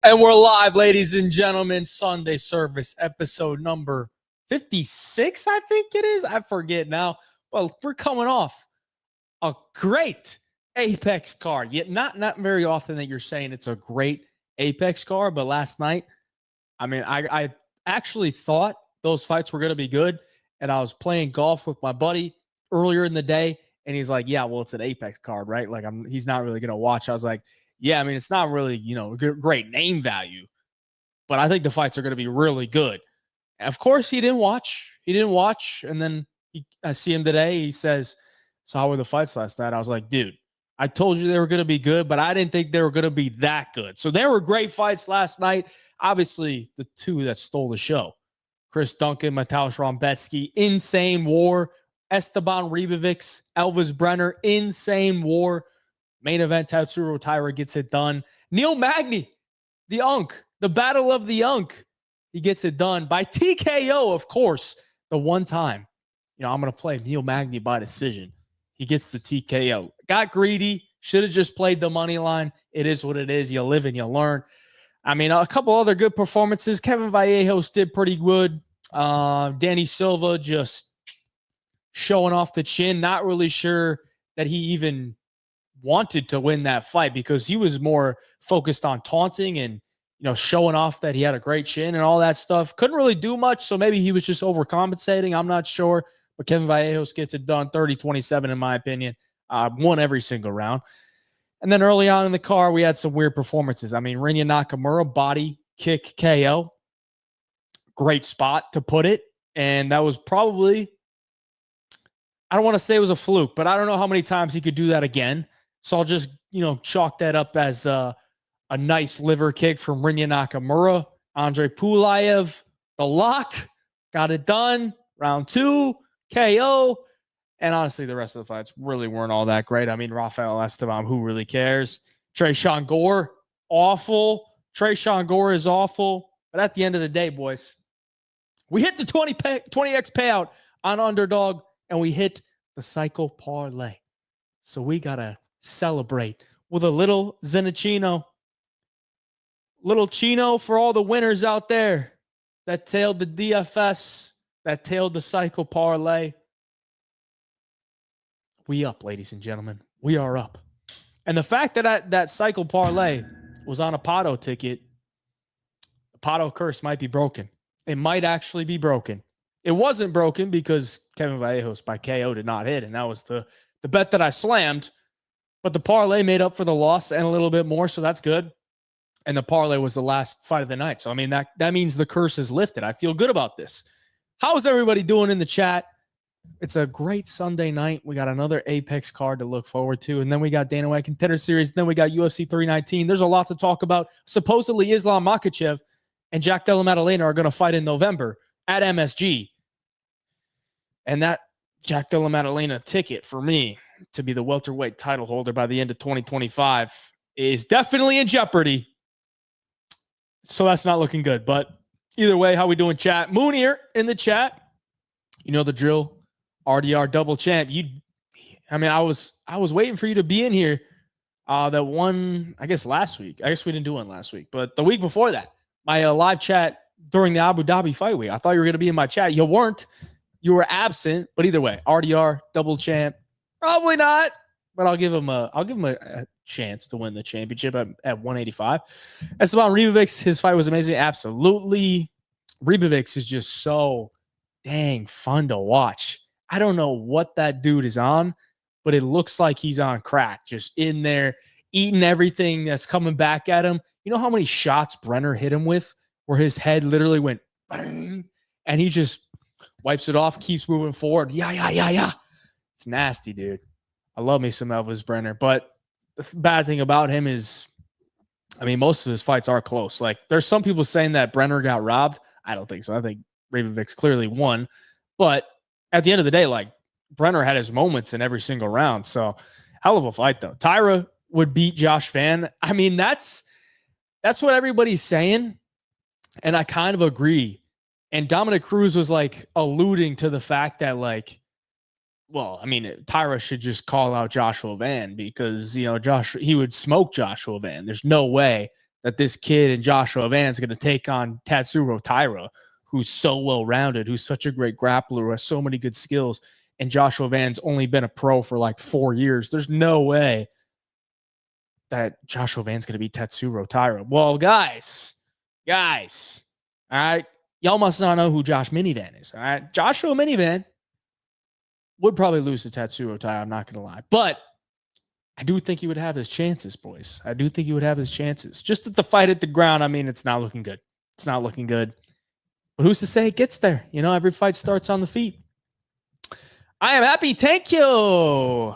And we're live, ladies and gentlemen. Sunday Service, episode number 56, I think it is. I forget now. Well, we're coming off a great Apex card. Yet not very often that you're saying it's a great Apex card, but last night, I actually thought those fights were going to be good. And I was playing golf with my buddy earlier in the day, and he's like, yeah, well, it's an Apex card, right? Like, he's not really going to watch. I was like, yeah, it's not really, great name value, but I think the fights are going to be really good. Of course, he didn't watch. And then I see him today. He says, so how were the fights last night? I was like, dude, I told you they were going to be good, but I didn't think they were going to be that good. So there were great fights last night. Obviously, the two that stole the show, Chris Duncan, Mateusz Rąbecki, insane war. Esteban Ribovics, Elvis Brenner, insane war. Main event, Tatsuro Taira gets it done. Neil Magny, the Unk, the battle of the Unk. He gets it done by TKO, of course. The one time, I'm going to play Neil Magny by decision. He gets the TKO. Got greedy. Should have just played the money line. It is what it is. You live and you learn. A couple other good performances. Kevin Vallejos did pretty good. Danny Silva just showing off the chin. Not really sure that he even wanted to win that fight because he was more focused on taunting and showing off that he had a great chin and all that stuff. Couldn't really do much, so maybe he was just overcompensating. I'm not sure, but Kevin Vallejos gets it done 30-27 in my opinion. Won every single round. And then early on in the card, we had some weird performances. Rinya Nakamura, body kick KO. Great spot to put it. And that was probably, I don't want to say it was a fluke, but I don't know how many times he could do that again. So I'll just, chalk that up as a nice liver kick from Rinya Nakamura. Andre Pulaev, the lock, got it done. Round 2, KO. And honestly, the rest of the fights really weren't all that great. Rafael Esteban, who really cares? Tresean Gore, awful. Tresean Gore is awful. But at the end of the day, boys, we hit the 20x payout on Underdog, and we hit the cycle parlay. So we got to celebrate with a little Zenachino. Little Chino for all the winners out there that tailed the DFS, that tailed the cycle parlay. We up, ladies and gentlemen. We are up. And the fact that that cycle parlay was on a Pato ticket, the Pato curse might be broken. It might actually be broken. It wasn't broken because Kevin Vallejos by KO did not hit, and that was the bet that I slammed. But the parlay made up for the loss and a little bit more, so that's good. And the parlay was the last fight of the night. So, that means the curse is lifted. I feel good about this. How's everybody doing in the chat? It's a great Sunday night. We got another Apex card to look forward to. And then we got Dana White Contenders Series. Then we got UFC 319. There's a lot to talk about. Supposedly Islam Makhachev and Jack Della Maddalena are going to fight in November at MSG. And that Jack Della Maddalena ticket for me to be the welterweight title holder by the end of 2025 is definitely in jeopardy. So that's not looking good. But either way, how we doing, chat? Moon here in the chat. You know the drill. RDR double champ. I was waiting for you to be in here. That one, I guess last week. I guess we didn't do one last week, but the week before that, my live chat during the Abu Dhabi fight week. I thought you were going to be in my chat. You weren't. You were absent. But either way, RDR double champ. Probably not. But I'll give him a chance to win the championship at 185. Esteban Ribovics, his fight was amazing. Absolutely. Ribovics is just so dang fun to watch. I don't know what that dude is on, but it looks like he's on crack, just in there eating everything that's coming back at him. You know how many shots Brenner hit him with where his head literally went bang, and he just wipes it off, keeps moving forward. Yeah. It's nasty, dude. I love me some Elvis Brenner, but the bad thing about him is, most of his fights are close. Like, there's some people saying that Brenner got robbed. I don't think so. I think Ribovics clearly won, but at the end of the day, like, Brenner had his moments in every single round. So hell of a fight though. Taira would beat Josh Van. That's what everybody's saying. And I kind of agree. And Dominic Cruz was like alluding to the fact that, like, well, Taira should just call out Joshua Van because, he would smoke Joshua Van. There's no way that this kid and Joshua Van's going to take on Tatsuro Taira, who's so well-rounded, who's such a great grappler, who has so many good skills, and Joshua Van's only been a pro for like 4 years. There's no way that Joshua Van's going to beat Tatsuro Taira. Well, guys, all right, y'all must not know who Josh Minivan is, all right? Joshua Minivan would probably lose to Tatsuro Taira, I'm not going to lie. But I do think he would have his chances, boys. I do think he would have his chances. Just at the fight at the ground, I mean, it's not looking good. It's not looking good. But who's to say it gets there? You know, every fight starts on the feet. I am happy. Thank you.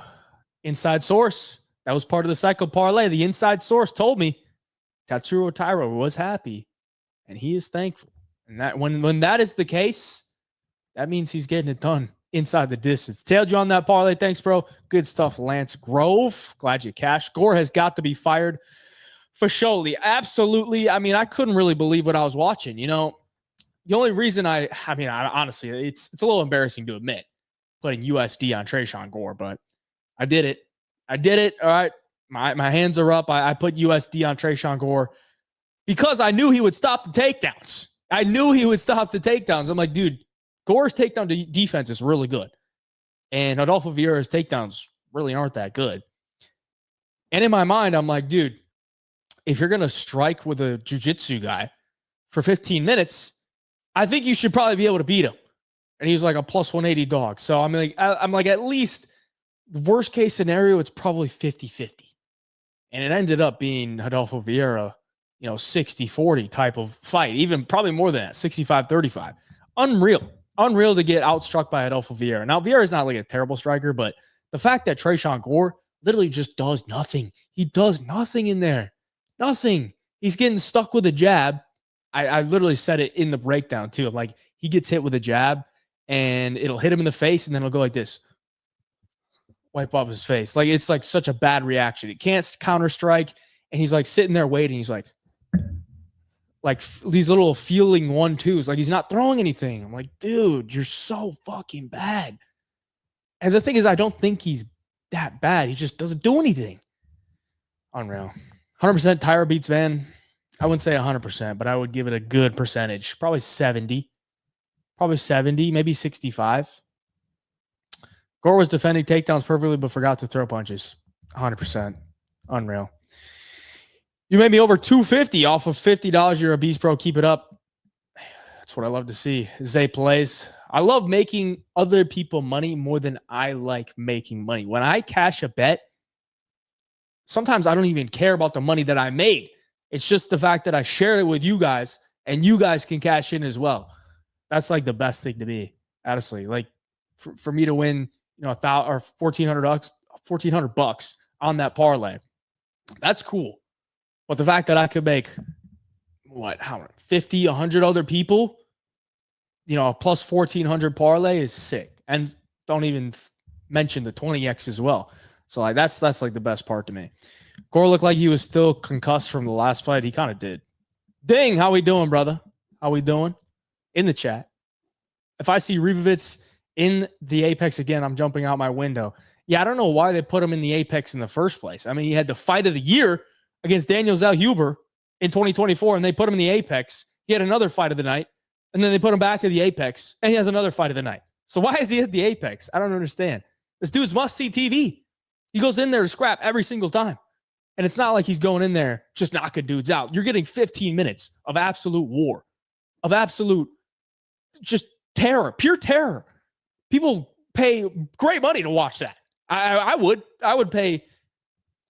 Inside source. That was part of the cycle parlay. The inside source told me Tatsuro Taira was happy, and he is thankful. And that when that is the case, that means he's getting it done inside the distance. Tailed you on that parlay. Thanks, bro. Good stuff, Lance Grove. Glad you cashed. Gore has got to be fired for surely. Absolutely. I mean, I couldn't really believe what I was watching. You know, the only reason I honestly, it's a little embarrassing to admit putting USD on Tresean Gore, but I did it. All right. My hands are up. I put USD on Tresean Gore because I knew he would stop the takedowns. I'm like, dude, Gore's takedown defense is really good. And Adolfo Vieira's takedowns really aren't that good. And in my mind, I'm like, dude, if you're going to strike with a jiu-jitsu guy for 15 minutes, I think you should probably be able to beat him. And he was like a plus 180 dog. So I'm like, at least the worst case scenario, it's probably 50-50. And it ended up being Adolfo Vieira, 60-40 type of fight, even probably more than that, 65-35. Unreal to get outstruck by Adolfo Vieira. Now, Vieira is not like a terrible striker, but the fact that Tresean Gore literally just does nothing. He does nothing in there. Nothing. He's getting stuck with a jab. I literally said it in the breakdown too. I'm like, he gets hit with a jab and it'll hit him in the face and then it'll go like this. Wipe off his face. Like, it's like such a bad reaction. It can't counter strike. And he's like sitting there waiting. He's like these little feeling 1-2s. Like, he's not throwing anything. I'm like, dude, you're so fucking bad. And the thing is, I don't think he's that bad. He just doesn't do anything. Unreal. 100% Taira beats Van. I wouldn't say 100%, but I would give it a good percentage. Probably 70. Maybe 65. Gore was defending takedowns perfectly, but forgot to throw punches. 100%. Unreal. You made me over $250 off of $50. You're a beast, bro. Keep it up. That's what I love to see. Zay plays. I love making other people money more than I like making money. When I cash a bet, sometimes I don't even care about the money that I made. It's just the fact that I share it with you guys and you guys can cash in as well. That's like the best thing to be, honestly. Like for me to win, $1,400 on that parlay, that's cool. But the fact that I could make 50, 100 other people, a plus 1,400 parlay is sick. And don't even mention the 20x as well. So like that's like the best part to me. Gore looked like he was still concussed from the last fight. He kind of did. Ding, how we doing, brother? How we doing? In the chat. If I see Ribovics in the Apex again, I'm jumping out my window. Yeah, I don't know why they put him in the Apex in the first place. I mean, he had the fight of the year against Daniel Zellhuber in 2024, and they put him in the Apex. He had another fight of the night, and then they put him back at the Apex, and he has another fight of the night. So why is he at the Apex? I don't understand. This dude's must-see TV. He goes in there to scrap every single time. And it's not like he's going in there just knocking dudes out. You're getting 15 minutes of absolute war, of absolute just terror, pure terror. People pay great money to watch that. I would pay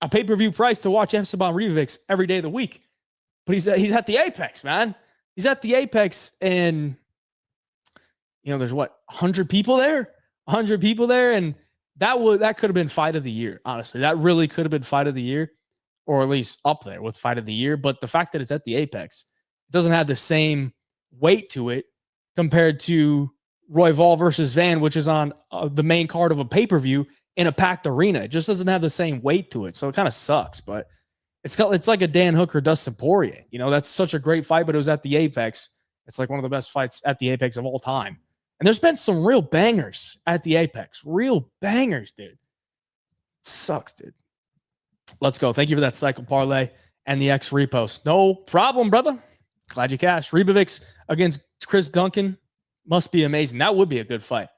a pay-per-view price to watch Esteban Ribovics every day of the week. But he's at the Apex, man. He's at the Apex, and there's 100 people there? 100 people there, and that could have been fight of the year, honestly. That really could have been fight of the year, or at least up there with fight of the year. But the fact that it's at the Apex doesn't have the same weight to it compared to Royval versus Van, which is on the main card of a pay-per-view in a packed arena. It just doesn't have the same weight to it. So it kind of sucks, but it's like a Dan Hooker, Dustin Poirier. That's such a great fight, but it was at the Apex. It's like one of the best fights at the Apex of all time. And there's been some real bangers at the Apex. Real bangers, dude. Sucks, dude. Let's go. Thank you for that cycle parlay. and the X repost. No problem, brother. Glad you cashed. Ribovics against Chris Duncan must be amazing. That would be a good fight.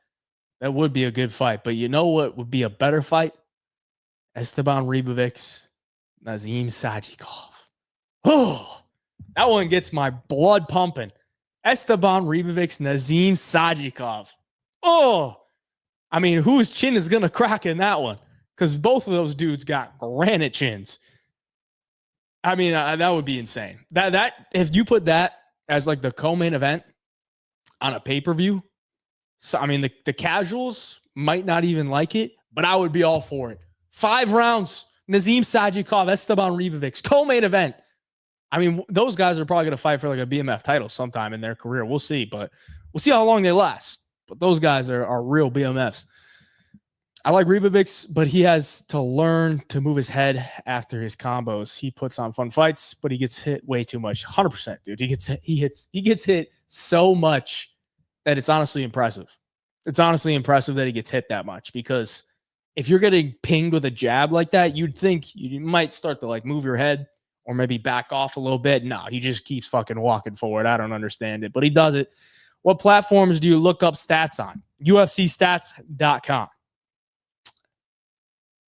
That would be a good fight. But you know what would be a better fight? Esteban Ribovics, Nazim Sajikov. Oh, that one gets my blood pumping. Esteban Ribovics, Nazim Sajikov. Oh, I mean, whose chin is going to crack in that one? Because both of those dudes got granite chins. I mean, that would be insane. That if you put that as like the co-main event on a pay-per-view, so I mean, the casuals might not even like it, but I would be all for it. 5 rounds, Nazim Sajikov, Esteban Ribovics, co-main event. I mean, those guys are probably going to fight for like a BMF title sometime in their career. We'll see, but we'll see how long they last. But those guys are real BMFs. I like Ribovics, but he has to learn to move his head after his combos. He puts on fun fights, but he gets hit way too much. 100%, dude. He gets hit so much that it's honestly impressive. It's honestly impressive that he gets hit that much, because if you're getting pinged with a jab like that, you'd think you might start to like move your head or maybe back off a little bit. No, he just keeps fucking walking forward. I don't understand it, but he does it. What platforms do you look up stats on? UFCstats.com.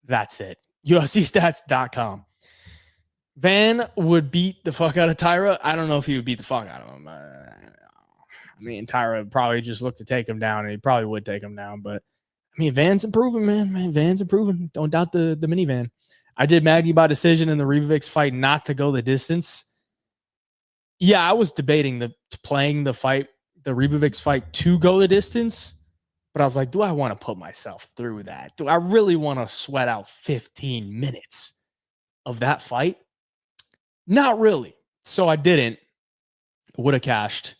That's it. UFCstats.com. Van would beat the fuck out of Taira. I don't know if he would beat the fuck out of him. I mean, Taira would probably just look to take him down, and he probably would take him down. But, I mean, Van's improving, man. Van's improving. Don't doubt the minivan. I did Maggie by decision in the Ribovics fight not to go the distance. Yeah, I was debating playing the fight, the Ribovics fight to go the distance. But I was like, do I want to put myself through that? Do I really want to sweat out 15 minutes of that fight? Not really. So I didn't. Would have cashed,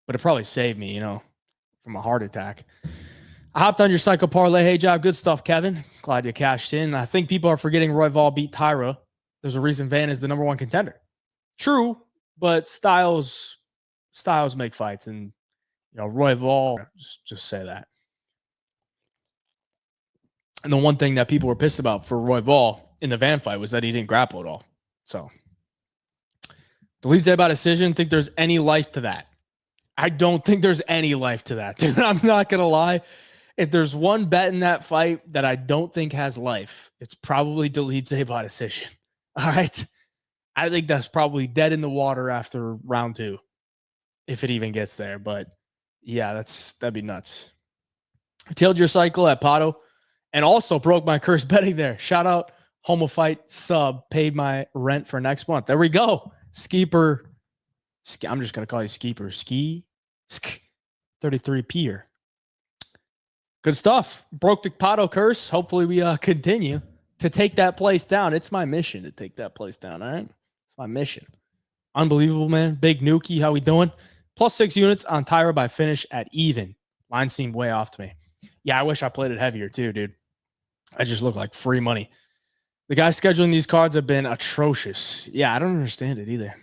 but it probably saved me, from a heart attack. I hopped on your Psycho Parlay. Hey, job. Good stuff, Kevin. Glad you cashed in. I think people are forgetting Royval beat Taira. There's a reason Van is the number 1 contender. True, but styles make fights. And, Royval, just say that. And the one thing that people were pissed about for Royval in the Van fight was that he didn't grapple at all. So, deletes by decision. Think there's any life to that? I don't think there's any life to that, dude. I'm not going to lie. If there's one bet in that fight that I don't think has life, it's probably deletes by decision. All right. I think that's probably dead in the water after round 2, if it even gets there. But yeah, that'd be nuts. I tailed your cycle at Pato. And also broke my curse betting there. Shout out Homo Fight sub. Paid my rent for next month. There we go. Skeeper. I'm just going to call you Skeeper. Ski 33P. Good stuff. Broke the Pato curse. Hopefully we continue to take that place down. It's my mission to take that place down. All right. It's my mission. Unbelievable, man. Big Nuki. How we doing? +6 units on Taira by finish at even. Line seemed way off to me. Yeah, I wish I played it heavier too, dude. I just look like free money. The guys scheduling these cards have been atrocious. Yeah, I don't understand it either.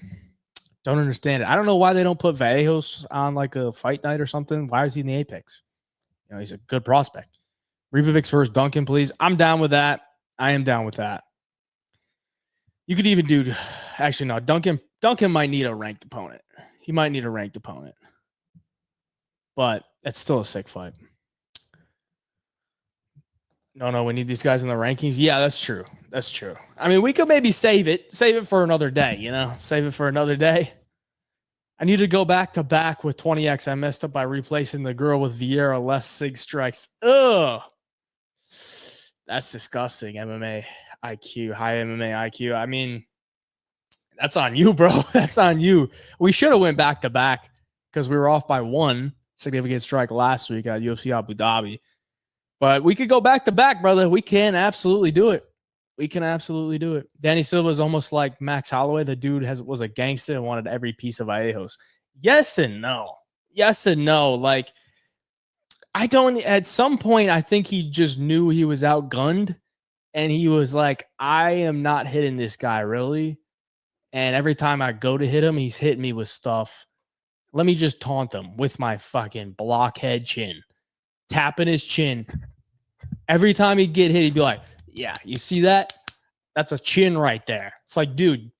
Don't understand it. I don't know why they don't put Vallejos on like a fight night or something. Why is he in the Apex? He's a good prospect. Ribovics versus Duncan, please. I'm down with that. I am down with that. You could even do, actually, no, Duncan might need a ranked opponent. He might need a ranked opponent. But it's still a sick fight. No, we need these guys in the rankings. Yeah, that's true. That's true. I mean, we could maybe save it for another day, save it for another day. I need to go back to back with 20x. I messed up by replacing the girl with Vieira, less sig strikes. Ugh. That's disgusting. MMA IQ, high MMA IQ. I mean, that's on you, bro. That's on you. We should have went back to back because we were off by 1 significant strike last week at UFC Abu Dhabi. But we could go back to back, brother. We can absolutely do it. We can absolutely do it. Danny Silva is almost like Max Holloway. The dude was a gangster and wanted every piece of Vallejos. Yes and no. Yes and no. Like, at some point, I think he just knew he was outgunned. And he was like, I am not hitting this guy, really. And every time I go to hit him, he's hitting me with stuff. Let me just taunt him with my fucking blockhead chin. Tapping his chin. Every time he'd get hit, he'd be like, yeah, you see that? That's a chin right there. It's like, dude,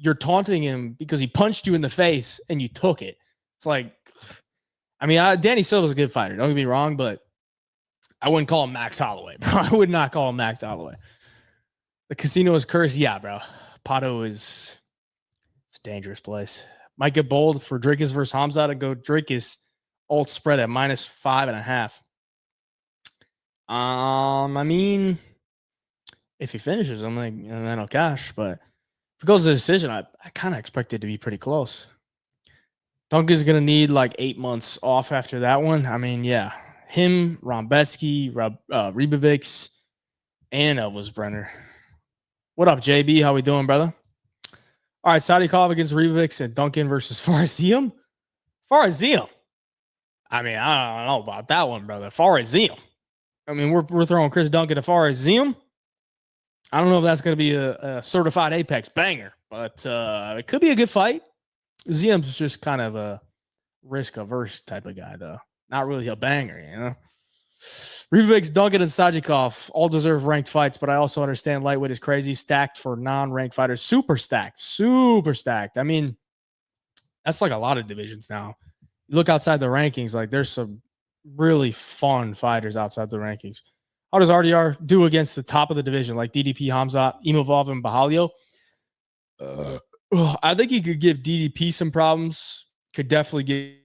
you're taunting him because he punched you in the face and you took it. It's like, I mean, Danny Silva's a good fighter. Don't get me wrong, but I wouldn't call him Max Holloway, bro. I would not call him Max Holloway. The casino is cursed. Yeah, bro. Pato it's a dangerous place. Might get bold for Dricus versus Hamza to go Dricus alt spread at -5.5. I mean, if he finishes, I'm like, and then I'll cash. But if it goes to the decision, I kind of expect it to be pretty close. Duncan's going to need like 8 months off after that one. I mean, yeah. Him, Rombetsky, Ribovics, and Elvis Brenner. What up, JB? How we doing, brother? All right, Sadikov against Ribovics and Duncan versus Farziem. Farziem. I mean, I don't know about that one, brother. Farziem. I mean, we're throwing Chris Duncan to Farziem. I don't know if that's going to be a certified Apex banger, but it could be a good fight. Ziem's just kind of a risk-averse type of guy, though. Not really a banger, you know? Ribovics, Duncan, and Sajikov all deserve ranked fights, but I also understand lightweight is crazy. Stacked for non-ranked fighters. Super stacked. Super stacked. I mean, that's like a lot of divisions now. You look outside the rankings, like there's some really fun fighters outside the rankings. How does RDR do against the top of the division, like DDP, Hamzat, Imavov, and Bahalio? I think he could give DDP some problems. Could definitely give.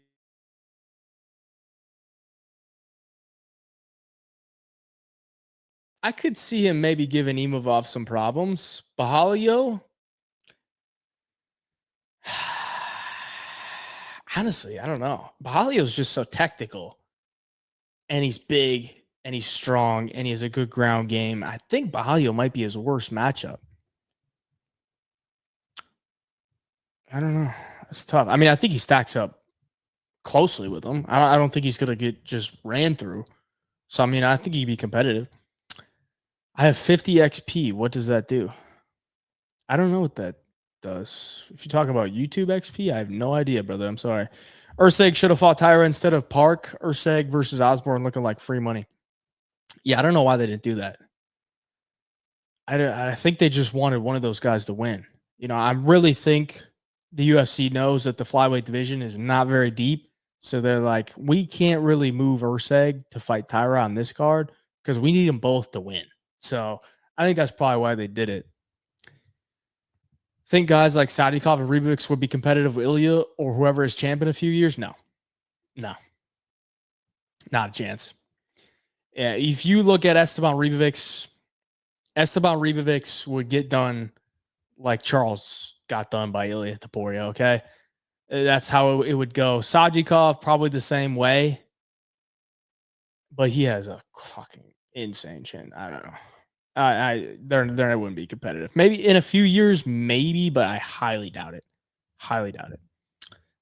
I could see him maybe giving Imavov some problems. Bahalio, honestly, I don't know. Bahalio is just so technical, and he's big, and he's strong, and he has a good ground game. I think Bahalio might be his worst matchup. I don't know. It's tough. I mean, I think he stacks up closely with him. I don't think he's going to get just ran through. So, I mean, I think he'd be competitive. I have 50 XP. What does that do? I don't know what that does. If you talk about YouTube XP, I have no idea, brother. I'm sorry. Urseg should have fought Taira instead of Park. Urseg versus Osborne looking like free money. Yeah, I don't know why they didn't do that. I think they just wanted one of those guys to win. You know, I really think the UFC knows that the flyweight division is not very deep. So they're like, we can't really move Urseg to fight Taira on this card because we need them both to win. So I think that's probably why they did it. Think guys like Sadikov and Ribovics would be competitive with Ilya or whoever is champ in a few years? No. Not a chance. Yeah, if you look at Esteban Ribovics would get done like Charles got done by Ilya Taporia, okay? That's how it would go. Sajikov, probably the same way. But he has a fucking insane chin. I don't know. They wouldn't be competitive. Maybe in a few years, maybe, but I highly doubt it. Highly doubt it.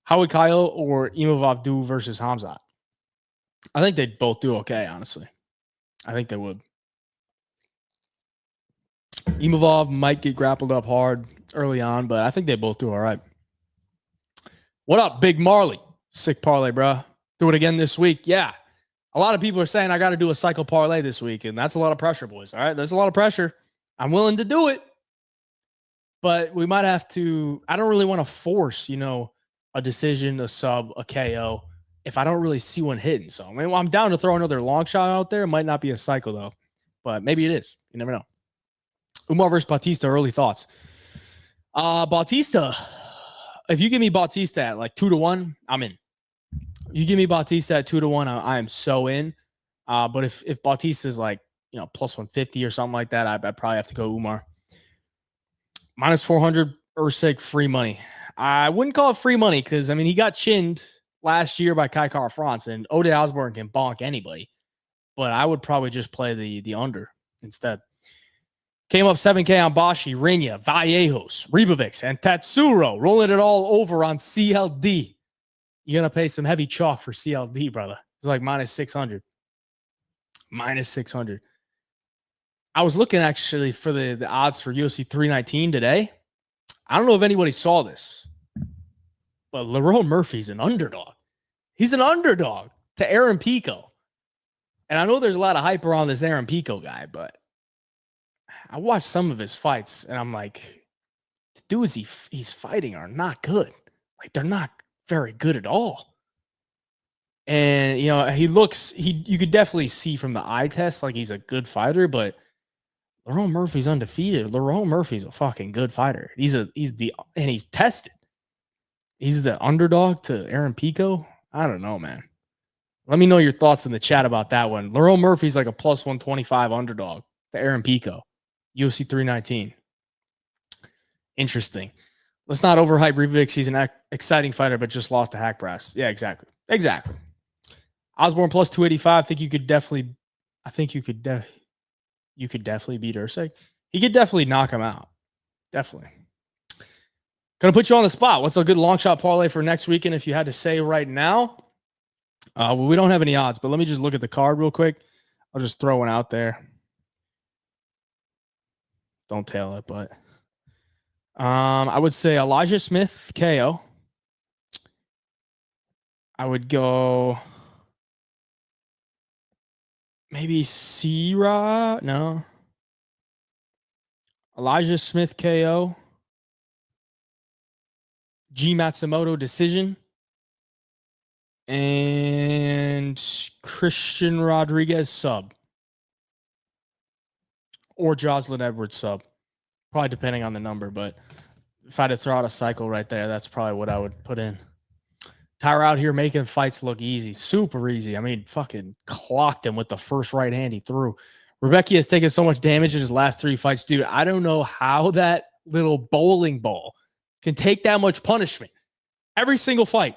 How would Kyle or Imavov do versus Hamzat? I think they'd both do okay, honestly. I think they would. Imavov might get grappled up hard early on, but I think they both do all right. What up, Big Marley? Sick parlay, bro. Do it again this week. Yeah. A lot of people are saying I got to do a cycle parlay this week, and that's a lot of pressure, boys. All right. There's a lot of pressure. I'm willing to do it, but we might have to. I don't really want to force, a decision, a sub, a KO if I don't really see one hitting. So, I mean, I'm down to throw another long shot out there. It might not be a cycle, though, but maybe it is. You never know. Umar versus Bautista, early thoughts. Bautista, if you give me Bautista at like 2-1, I'm in. You give me Bautista at 2-1, I am so in. But if Bautista is like, plus 150 or something like that, I'd probably have to go Umar. -400, Ursig, free money. I wouldn't call it free money because, I mean, he got chinned last year by Kai Kara France, and Ode Osborne can bonk anybody. But I would probably just play the under instead. Came up 7K on Bashi, Rinya, Vallejos, Ribovics, and Tatsuro, rolling it all over on CLD. You're going to pay some heavy chalk for CLD, brother. It's like -600. -600. I was looking actually for the odds for UFC 319 today. I don't know if anybody saw this, but Lerone Murphy's an underdog. He's an underdog to Aaron Pico. And I know there's a lot of hype around this Aaron Pico guy, but I watched some of his fights, and I'm like, the dudes he's fighting are not good. Like, they're not very good at all. And, you know, you could definitely see from the eye test, like, he's a good fighter, but Lerone Murphy's undefeated. Lerone Murphy's a fucking good fighter. And he's tested. He's the underdog to Aaron Pico. I don't know, man. Let me know your thoughts in the chat about that one. Lerone Murphy's like a plus 125 underdog to Aaron Pico, UFC 319. Interesting. Let's not overhype Ribovics. He's an exciting fighter, but just lost to Hack Brass. Yeah, exactly. Osborne plus 285. I think you could definitely beat Usyk. He could definitely knock him out. Definitely. Gonna put you on the spot. What's a good long shot parlay for next weekend if you had to say right now? Well, we don't have any odds, but let me just look at the card real quick. I'll just throw one out there. Don't tail it, but I would say Elijah Smith KO. I would go maybe Sierra. No. Elijah Smith KO. G Matsumoto decision. And Christian Rodriguez sub. Or Jocelyn Edwards sub. Probably depending on the number, but if I had to throw out a cycle right there, that's probably what I would put in. Taira out here making fights look easy. Super easy. I mean, fucking clocked him with the first right hand he threw. Rebecca has taken so much damage in his last 3 fights. Dude, I don't know how that little bowling ball can take that much punishment. Every single fight,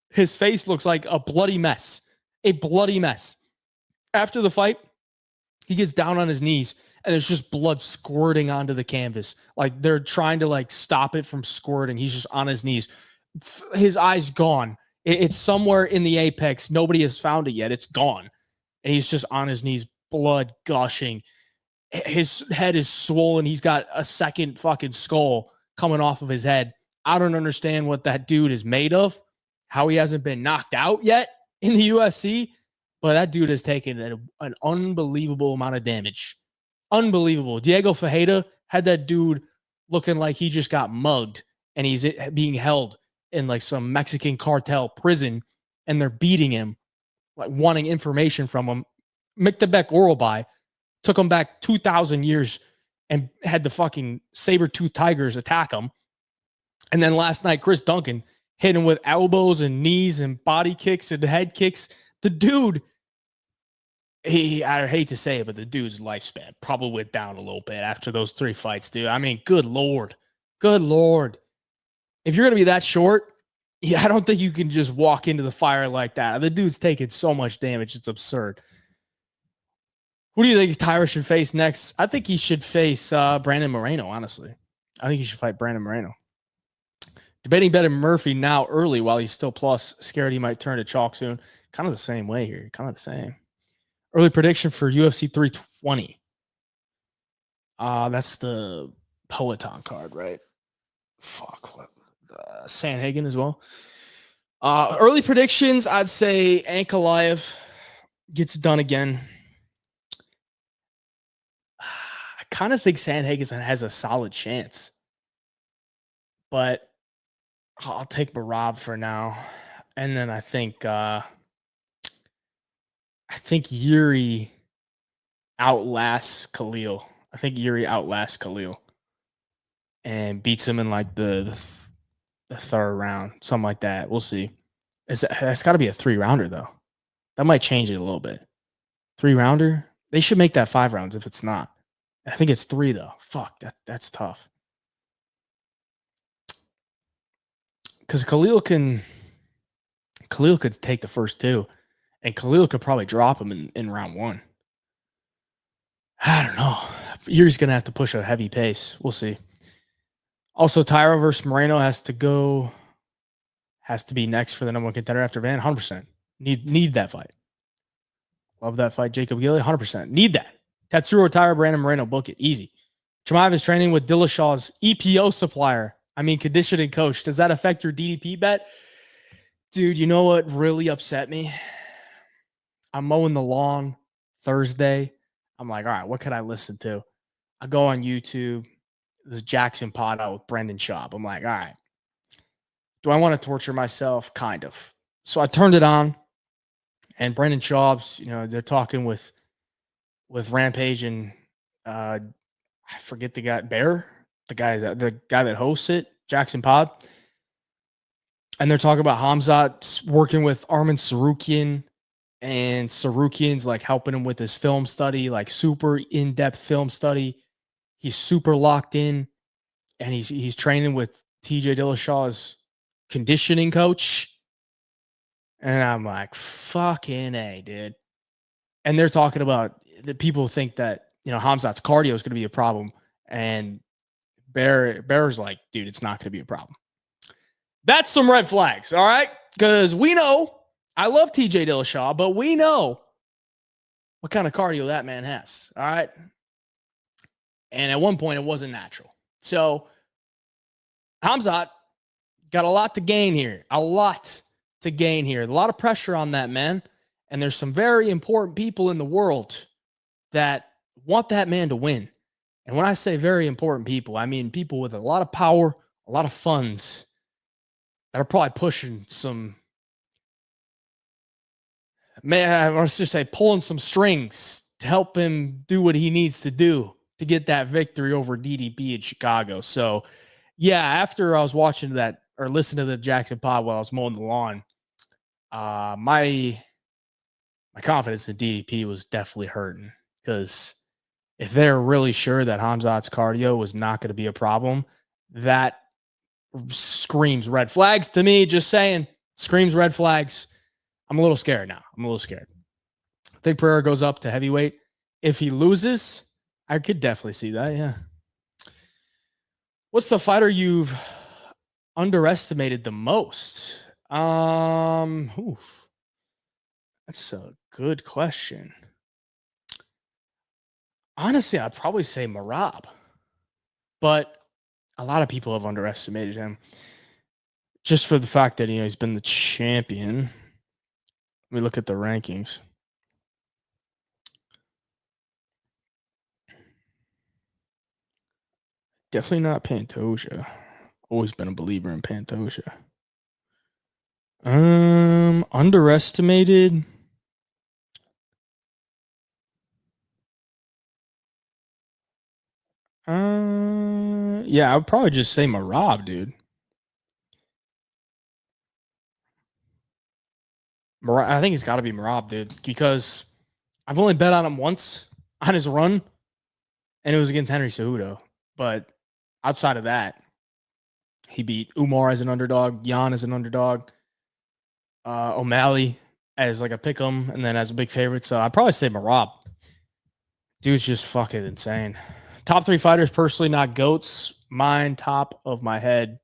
his face looks like a bloody mess. A bloody mess. After the fight, he gets down on his knees and there's just blood squirting onto the canvas. Like, they're trying to like stop it from squirting. He's just on his knees. His eye's gone. It's somewhere in the apex. Nobody has found it yet. It's gone. And he's just on his knees, blood gushing. His head is swollen. He's got a second fucking skull coming off of his head. I don't understand what that dude is made of, how he hasn't been knocked out yet in the UFC, but that dude has taken an unbelievable amount of damage. Unbelievable. Diego Fajeda had that dude looking like he just got mugged and he's being held in like some Mexican cartel prison and they're beating him, like wanting information from him. Miktabek Orobai took him back 2,000 years and had the fucking saber-toothed tigers attack him. And then last night, Chris Duncan hit him with elbows and knees and body kicks and head kicks. The dude, I hate to say it, but the dude's lifespan probably went down a little bit after those 3 fights, dude. I mean, good Lord. Good Lord. If you're going to be that short, I don't think you can just walk into the fire like that. The dude's taking so much damage. It's absurd. Who do you think Taira should face next? I think he should face Brandon Moreno, honestly. I think he should fight Brandon Moreno. Debating betting Murphy now early while he's still plus. Scared he might turn to chalk soon. Kind of the same way here. Kind of the same. Early prediction for UFC 320. That's the Peloton card, right? Fuck. What? Sandhagen as well. Early predictions, I'd say Ankalaev gets it done again. I kind of think Sandhagen has a solid chance. But I'll take Marab for now. And then I think Yuri outlasts Khalil. I think Yuri outlasts Khalil and beats him in like the third round, something like that. We'll see. That's got to be a 3-rounder though. That might change it a little bit. 3-rounder. They should make that 5 rounds if it's not. I think it's 3 though. Fuck, that's tough. Because Khalil could take the first 2, and Khalil could probably drop him in round 1. I don't know. Yuri's going to have to push a heavy pace. We'll see. Also, Taira versus Moreno has to be next for the number 1 contender after Van. 100%. Need that fight. Love that fight. Jacob Gilly, 100%. Need that. Tatsuro Taira, Brandon Moreno, book it. Easy. Chimaev is training with Dillashaw's EPO supplier. I mean, conditioning coach. Does that affect your DDP bet? Dude, you know what really upset me? I'm mowing the lawn Thursday. I'm like, all right, what could I listen to? I go on YouTube. this Jackson pod out with Brendan Schaub. I'm like, all right, do I want to torture myself? Kind of. So I turned it on, and Brendan Schaub's, they're talking with Rampage and I forget the guy, Bear, the guy that hosts it, Jackson Pod. And they're talking about Khamzat working with Arman Sarukian, and Sarukian's like helping him with his film study, like super in-depth film study. He's super locked in, and he's training with TJ Dillashaw's conditioning coach. And I'm like, fucking A, dude. And they're talking about that people think that, Khamzat's cardio is going to be a problem. And Bear's like, dude, it's not going to be a problem. That's some red flags, all right? Because we know, I love TJ Dillashaw, but we know what kind of cardio that man has, all right? And at one point, it wasn't natural. So Khamzat got a lot to gain here. A lot of pressure on that man. And there's some very important people in the world that want that man to win. And when I say very important people, I mean people with a lot of power, a lot of funds that are probably pushing some, let's just say pulling some strings to help him do what he needs to do to get that victory over DDP in Chicago. So, yeah, after I was watching that or listening to the Jackson pod while I was mowing the lawn, my confidence in DDP was definitely hurting, because if they're really sure that Khamzat's cardio was not going to be a problem, that screams red flags to me. Just saying, screams red flags. I'm a little scared now. I think Pereira goes up to heavyweight. If he loses, I could definitely see that, yeah. What's the fighter you've underestimated the most? That's a good question. Honestly, I'd probably say Merab, but a lot of people have underestimated him just for the fact that, he's been the champion. Let me look at the rankings. Definitely not Pantoja. Always been a believer in Pantoja. Underestimated. Yeah, I would probably just say Merab, dude. I think it's got to be Merab, dude, because I've only bet on him once on his run, and it was against Henry Cejudo. But outside of that, he beat Umar as an underdog, Jan as an underdog, O'Malley as like a pick'em, and then as a big favorite. So I'd probably say Merab. Dude's just fucking insane. Top 3 fighters, personally, not GOATs. Mine, top of my head,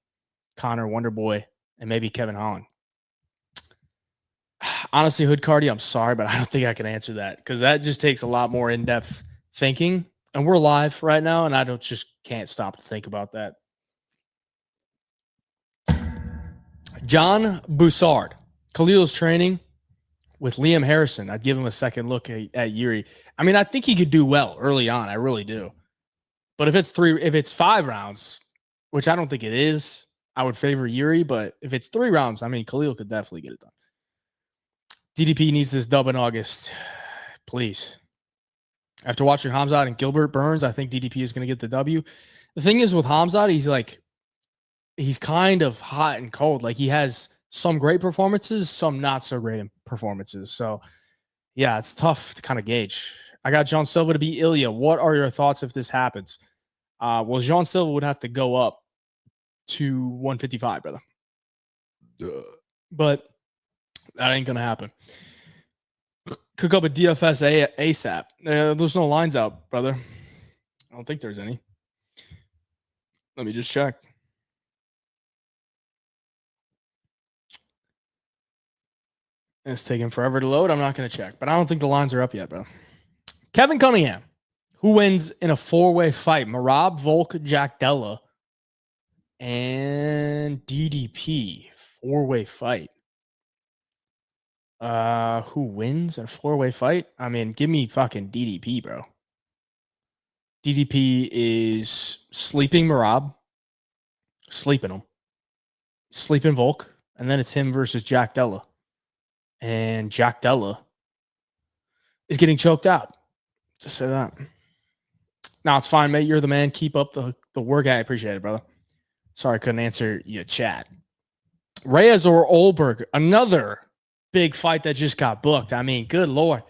Connor, Wonderboy, and maybe Kevin Holland. Honestly, Hood Cardi, I'm sorry, but I don't think I can answer that, because that just takes a lot more in-depth thinking. And we're live right now, and I can't stop to think about that. John Boussard. Khalil's training with Liam Harrison. I'd give him a second look at Yuri. I mean, I think he could do well early on. I really do. But if it's 5 rounds, which I don't think it is, I would favor Yuri. But if it's 3 rounds, I mean, Khalil could definitely get it done. DDP needs this dub in August. Please. After watching Khamzat and Gilbert Burns, I think DDP is going to get the W. The thing is with Khamzat, he's kind of hot and cold. Like, he has some great performances, some not so great performances. So, yeah, it's tough to kind of gauge. I got John Silva to beat Ilya. What are your thoughts if this happens? Well, John Silva would have to go up to 155, brother. But that ain't going to happen. Cook up a DFS ASAP. There's no lines out, brother. I don't think there's any. Let me just check. It's taking forever to load. I'm not going to check, but I don't think the lines are up yet, bro. Kevin Cunningham. Who wins in a 4-way fight? Merab, Volk, Jack Della, and DDP. 4-way fight. Who wins in a 4-way fight? I mean, give me fucking DDP, bro. DDP is sleeping Marab, sleeping him, sleeping Volk, and then it's him versus Jack Della. And Jack Della is getting choked out. Just say that. Now it's fine, mate. You're the man. Keep up the work. I appreciate it, brother. Sorry I couldn't answer your chat. Reyes or Olberg, another big fight that just got booked. I mean, good Lord.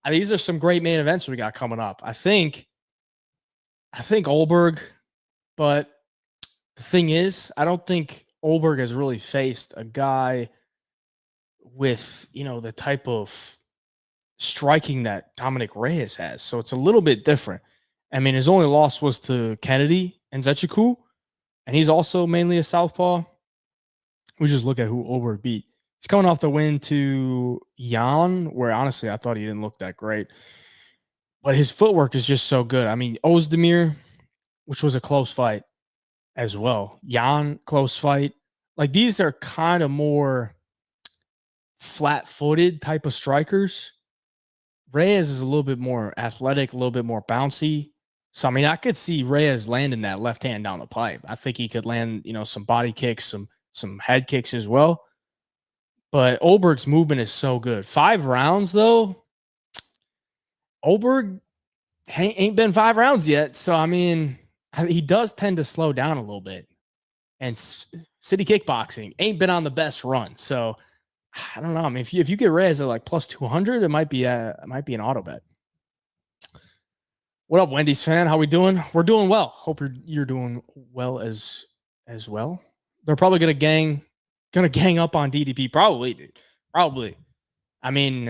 These are some great main events we got coming up. I think Olberg, but the thing is, I don't think Olberg has really faced a guy with, the type of striking that Dominic Reyes has. So it's a little bit different. I mean, his only loss was to Kennedy and Zechiku, and he's also mainly a southpaw. We just look at who Olberg beat. He's coming off the win to Jan, where honestly I thought he didn't look that great. But his footwork is just so good. I mean, Ozdemir, which was a close fight as well. Jan, close fight. Like, these are kind of more flat-footed type of strikers. Reyes is a little bit more athletic, a little bit more bouncy. So, I mean, I could see Reyes landing that left hand down the pipe. I think he could land, some body kicks, some head kicks as well. But Olberg's movement is so good. 5 rounds, though. Olberg ain't been 5 rounds yet. So, I mean, he does tend to slow down a little bit. And City Kickboxing ain't been on the best run. So, I don't know. I mean, if you get Reyes at like plus 200, it might be an auto bet. What up, Wendy's fan? How we doing? We're doing well. Hope you're doing well as well. They're probably gonna gang up on DDP. Probably, dude. Probably. I mean,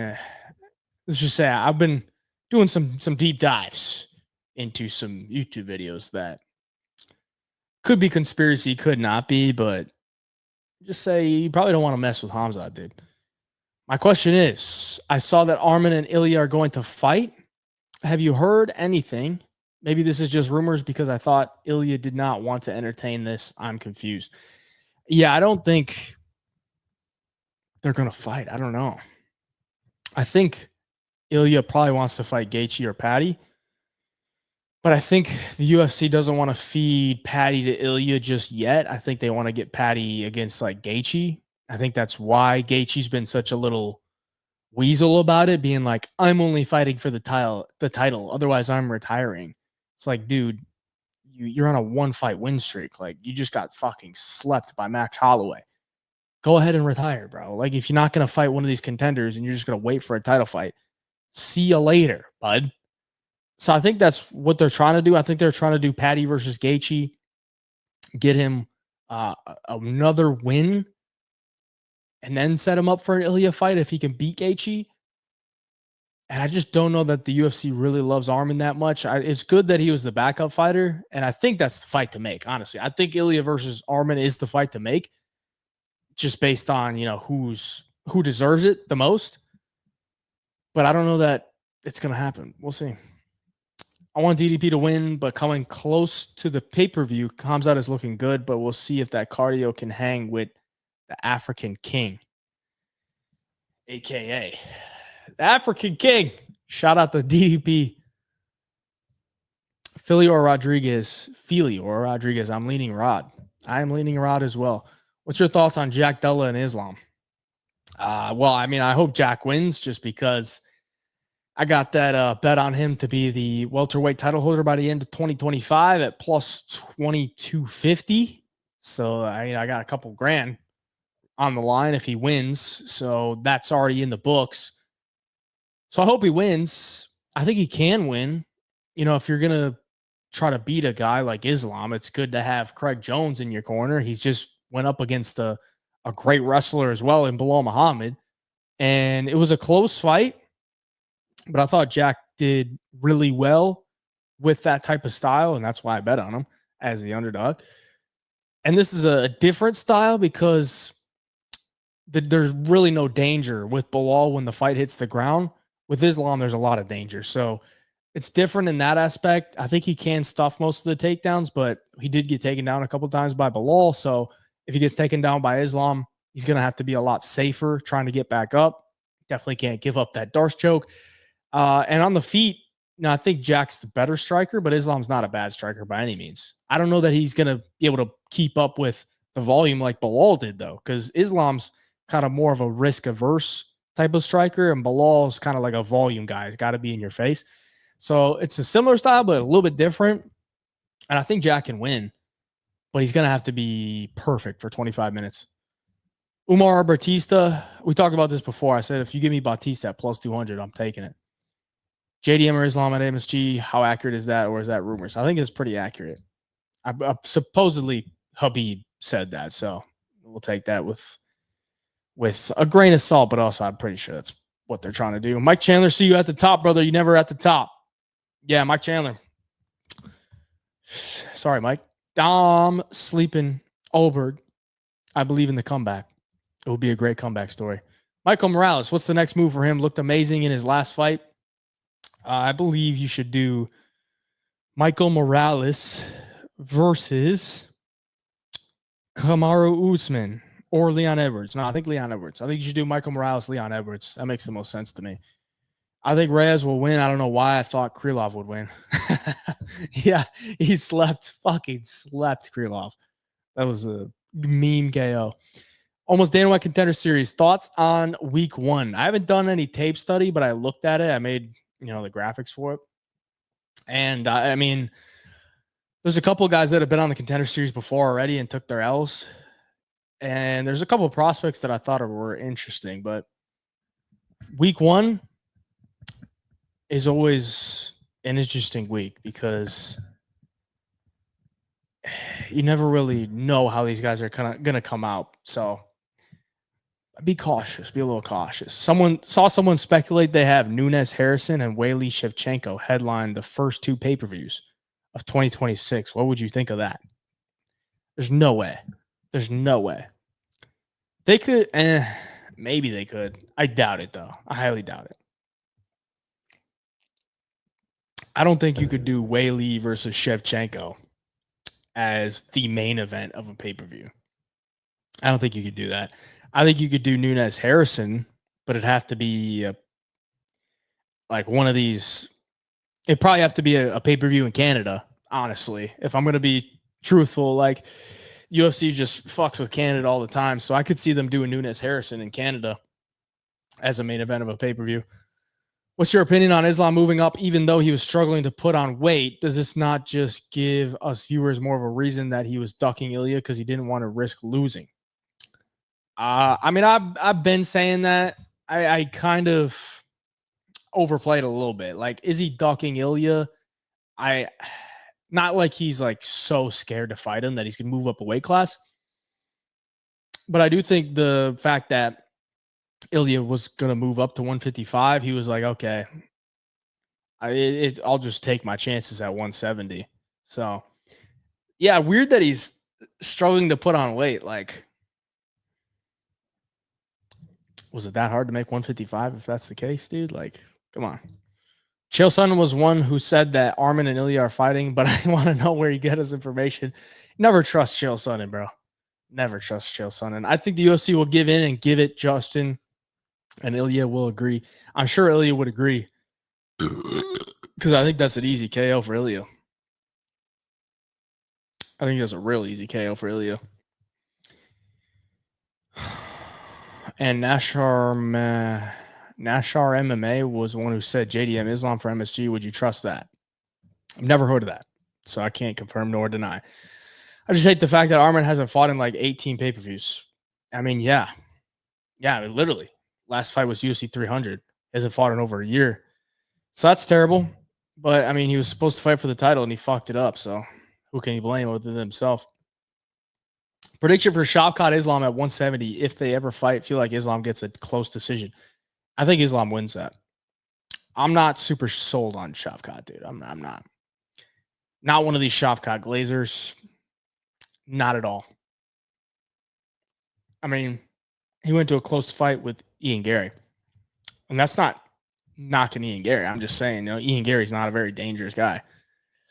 let's just say I've been doing some deep dives into some YouTube videos that could be conspiracy, could not be, but just say you probably don't want to mess with Hamzat, dude. My question is, I saw that Arman and Ilya are going to fight. Have you heard anything? Maybe this is just rumors because I thought Ilya did not want to entertain this. I'm confused. Yeah, I don't think they're going to fight. I don't know. I think Ilya probably wants to fight Gaethje or Patty. But I think the UFC doesn't want to feed Patty to Ilya just yet. I think they want to get Patty against like Gaethje. I think that's why Gaethje's been such a little weasel about it, being like, I'm only fighting for the title. Otherwise, I'm retiring. It's like, dude, you're on a 1-fight win streak. Like, you just got fucking slept by Max Holloway. Go ahead and retire, bro. Like, if you're not going to fight one of these contenders and you're just going to wait for a title fight, see you later, bud. So I think that's what they're trying to do. I think they're trying to do Patty versus Gaethje, get him another win, and then set him up for an Ilya fight if he can beat Gaethje. And I just don't know that the UFC really loves Arman that much. It's good that he was the backup fighter, and I think that's the fight to make, honestly. I think Ilya versus Arman is the fight to make, just based on, who deserves it the most. But I don't know that it's going to happen. We'll see. I want DDP to win, but coming close to the pay-per-view, Khamzat is looking good, but we'll see if that cardio can hang with the African King, a.k.a. the African King. Shout out to DDP. Philly or Rodriguez. I'm leaning Rod. I am leaning Rod as well. What's your thoughts on Jack Della and Islam? Well, I mean, I hope Jack wins just because I got that bet on him to be the welterweight title holder by the end of 2025 at plus 2250. So I got a couple grand on the line if he wins. So that's already in the books. So I hope he wins. I think he can win. If you're going to try to beat a guy like Islam, it's good to have Craig Jones in your corner. He's just went up against a great wrestler as well in Bilal Muhammad. And it was a close fight. But I thought Jack did really well with that type of style, and that's why I bet on him as the underdog. And this is a different style because there's really no danger with Bilal when the fight hits the ground. With Islam, there's a lot of danger. So it's different in that aspect. I think he can stuff most of the takedowns, but he did get taken down a couple of times by Bilal. So if he gets taken down by Islam, he's going to have to be a lot safer trying to get back up. Definitely can't give up that Darce choke. And on the feet, Now, I think Jack's the better striker, but Islam's not a bad striker by any means. I don't know that he's going to be able to keep up with the volume like Bilal did, though, because Islam's kind of more of a risk-averse type of striker, and Bilal's kind of like a volume guy. It's got to be in your face. So it's a similar style, but a little bit different. And I think Jack can win, but he's going to have to be perfect for 25 minutes. Umar Batista, we talked about this before. I said, if you give me Batista at plus 200, I'm taking it. JDM or Islam at MSG, how accurate is that, or is that rumors? I think it's pretty accurate. Supposedly, Habib said that, so we'll take that with a grain of salt, but also I'm pretty sure that's what they're trying to do. Mike Chandler, see you at the top, brother. You never at the top. Yeah, Mike Chandler. Sorry, Mike. Dom Sleeping Olberg. I believe in the comeback. It will be a great comeback story. Michael Morales, what's the next move for him? Looked amazing in his last fight. I believe you should do Michael Morales versus Kamaru Usman or Leon Edwards. No, I think Leon Edwards. I think you should do Michael Morales, Leon Edwards. That makes the most sense to me. I think Reyes will win. I don't know why I thought Krylov would win. Yeah, he fucking slept Krylov. That was a meme KO. Almost Dana White Contender Series. Thoughts on week 1? I haven't done any tape study, but I looked at it. I made, the graphics for it. And I mean, there's a couple of guys that have been on the Contender Series before already and took their L's. And there's a couple of prospects that I thought were interesting, but week 1 is always an interesting week because you never really know how these guys are kind of going to come out. So be cautious. Be a little cautious. Someone speculate they have Nunes Harrison and Weili Shevchenko headline the first 2 pay-per-views of 2026. What would you think of that? There's no way. They could, maybe they could. I doubt it, though. I highly doubt it. I don't think you could do Weili versus Shevchenko as the main event of a pay-per-view. I don't think you could do that. I think you could do Nunes Harrison, but it'd have to be like one of these. It'd probably have to be a pay-per-view in Canada, honestly. If I'm going to be truthful, like UFC just fucks with Canada all the time. So I could see them doing Nunes Harrison in Canada as a main event of a pay-per-view. What's your opinion on Islam moving up even though he was struggling to put on weight? Does this not just give us viewers more of a reason that he was ducking Ilya because he didn't want to risk losing? I mean, I've been saying that. I kind of overplayed a little bit. Like, is he ducking Ilya? Not like he's like so scared to fight him that he's gonna move up a weight class. But I do think the fact that Ilya was gonna move up to 155, he was like, okay, I'll just take my chances at 170. So, yeah, weird that he's struggling to put on weight. Like, was it that hard to make 155 if that's the case, dude? Like, come on. Chael Sonnen was one who said that Arman and Ilya are fighting, but I want to know where you get his information. Never trust Chael Sonnen, bro. Never trust Chael Sonnen. I think the UFC will give in and give it Justin, and Ilya will agree. I'm sure Ilya would agree because I think that's an easy KO for Ilya. I think that's a real easy KO for Ilya. And Nashar MMA was one who said JDM Islam for MSG. Would you trust that? I've never heard of that, so I can't confirm nor deny. I just hate the fact that Arman hasn't fought in like 18 pay-per-views. I mean, yeah, literally. Last fight was UFC 300. He hasn't fought in over a year. So that's terrible. But, I mean, he was supposed to fight for the title, and he fucked it up. So who can you blame other than himself? Prediction for Shavkat Islam at 170. If they ever fight, feel like Islam gets a close decision. I think Islam wins that. I'm not super sold on Shavkat, dude. I'm not. Not one of these Shavkat Glazers. Not at all. I mean, he went to a close fight with Ian Gary. And that's not knocking Ian Gary. I'm just saying, Ian Gary's not a very dangerous guy.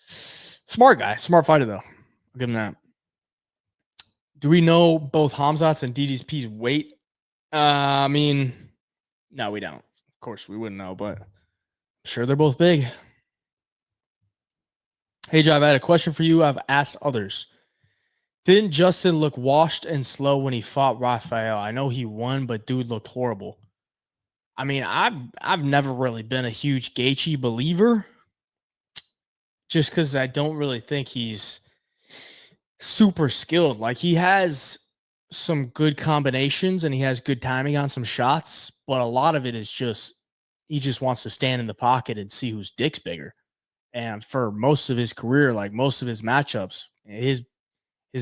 Smart guy. Smart fighter, though. I'll give him that. Do we know both Hamzat's and DDP's weight? I mean, no, we don't. Of course, we wouldn't know, but I'm sure they're both big. Hey, Jive, I had a question for you. I've asked others. Didn't Justin look washed and slow when he fought Rafael? I know he won, but dude looked horrible. I mean, I've never really been a huge Gaethje believer, just because I don't really think he's super skilled. Like he has some good combinations and he has good timing on some shots, but a lot of it is just he just wants to stand in the pocket and see whose dick's bigger. And for most of his career, like most of his matchups, his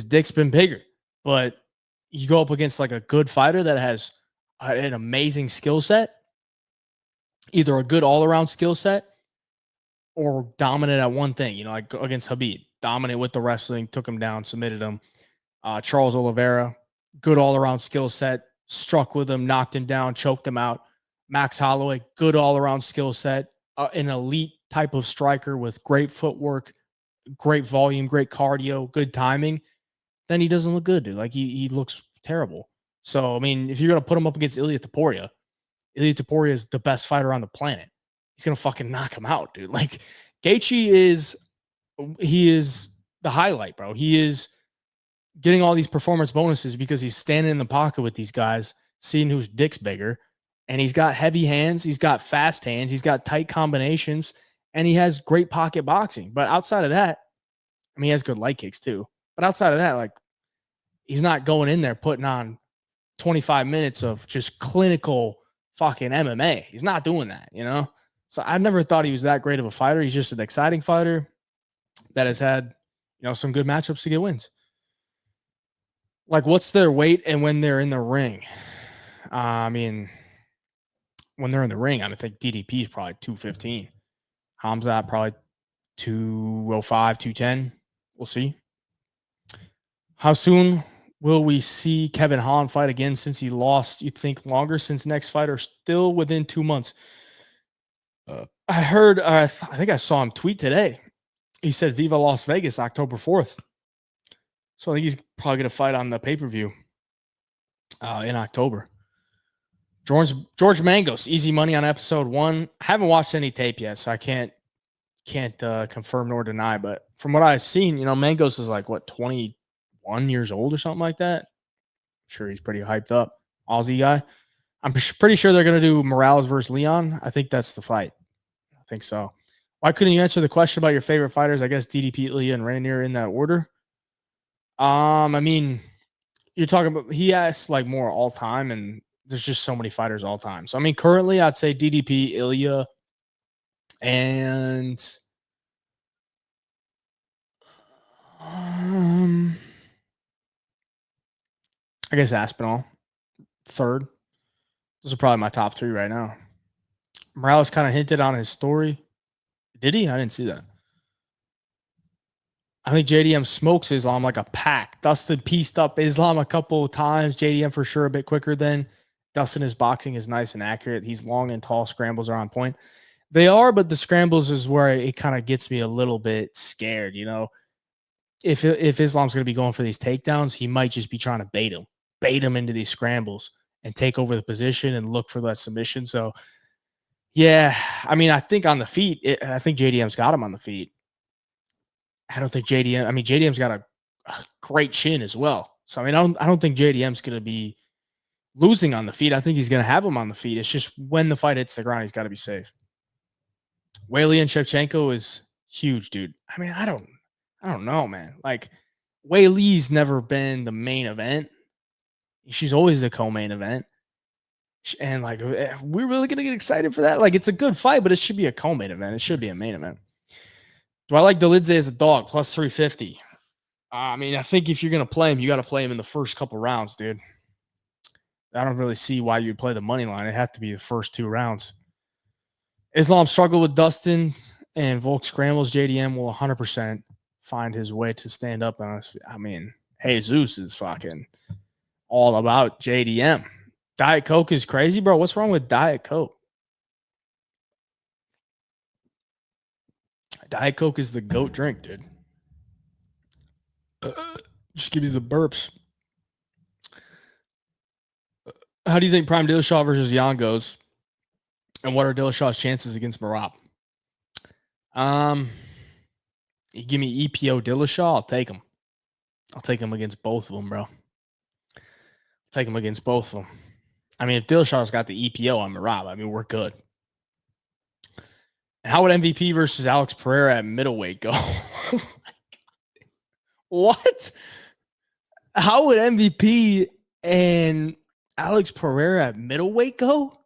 dick's been bigger. But you go up against like a good fighter that has an amazing skill set, either a good all around skill set or dominant at one thing. You know, like against Habib, dominant with the wrestling, took him down, submitted him. Charles Oliveira, good all around skill set, struck with him, knocked him down, choked him out. Max Holloway, good all around skill set, an elite type of striker with great footwork, great volume, great cardio, good timing. Then he doesn't look good, dude. Like he looks terrible. So I mean, if you're gonna put him up against Ilia Topuria is the best fighter on the planet. He's gonna fucking knock him out, dude. Like Gaethje is the highlight, bro. He is getting all these performance bonuses because he's standing in the pocket with these guys, seeing whose dick's bigger. And he's got heavy hands, he's got fast hands, he's got tight combinations, and he has great pocket boxing. But outside of that, I mean, he has good leg kicks too. But outside of that, like he's not going in there putting on 25 minutes of just clinical fucking MMA. He's not doing that, you know? So I never thought he was that great of a fighter. He's just an exciting fighter that has had, some good matchups to get wins. Like, what's their weight and when they're in the ring? I mean, when they're in the ring, I think DDP is probably 215. Hamzat probably 205, 210. We'll see. How soon will we see Kevin Holland fight again since he lost? You think longer since next fight or still within 2 months? I heard, I think I saw him tweet today. He said Viva Las Vegas, October 4th. So I think he's probably going to fight on the pay-per-view in October. George Mangos, easy money on episode 1. I haven't watched any tape yet, so I can't confirm nor deny. But from what I've seen, Mangos is like, what, 21 years old or something like that? I'm sure he's pretty hyped up. Aussie guy. I'm pretty sure they're going to do Morales versus Leon. I think that's the fight. I think so. Why couldn't you answer the question about your favorite fighters? I guess DDP, Ilya, and Rainier in that order. I mean, you're talking about, he asked like more all time, and there's just so many fighters all time. So I mean, currently I'd say DDP, Ilya, and I guess Aspinall, third. Those are probably my top 3 right now. Morales kind of hinted on his story. Did he? I didn't see that. I think JDM smokes Islam like a pack. Dustin pieced up Islam a couple of times. JDM for sure a bit quicker than Dustin. His boxing is nice and accurate. He's long and tall. Scrambles are on point. They are, but the scrambles is where it kind of gets me a little bit scared. If Islam's going to be going for these takedowns, he might just be trying to bait him into these scrambles and take over the position and look for that submission. So, yeah, I mean, I think on the feet, I think JDM's got him on the feet. I don't think JDM's got a great chin as well. So, I mean, I don't think JDM's going to be losing on the feet. I think he's going to have him on the feet. It's just when the fight hits the ground, he's got to be safe. Weili and Shevchenko is huge, dude. I mean, I don't know, man. Like, Weili's never been the main event. She's always the co-main event. And, like, we're really going to get excited for that. Like, it's a good fight, but it should be a co-main event. It should be a main event. Do I like Dolidze as a dog? Plus 350. I mean, I think if you're going to play him, you got to play him in the first couple rounds, dude. I don't really see why you'd play the money line. It'd have to be the first 2 rounds. Islam struggled with Dustin and Volk scrambles. JDM will 100% find his way to stand up on us. I mean, Jesus is fucking all about JDM. Diet Coke is crazy, bro. What's wrong with Diet Coke? Diet Coke is the GOAT drink, dude. Just give me the burps. How do you think Prime Dillashaw versus Jan goes? And what are Dillashaw's chances against Marab? You give me EPO Dillashaw, I'll take him. I'll take him against both of them, bro. Take him against both of them. I mean, if Dillashaw's got the EPO on Marab, I mean, we're good. And how would MVP versus Alex Pereira at middleweight go? What? How would MVP and Alex Pereira at middleweight go?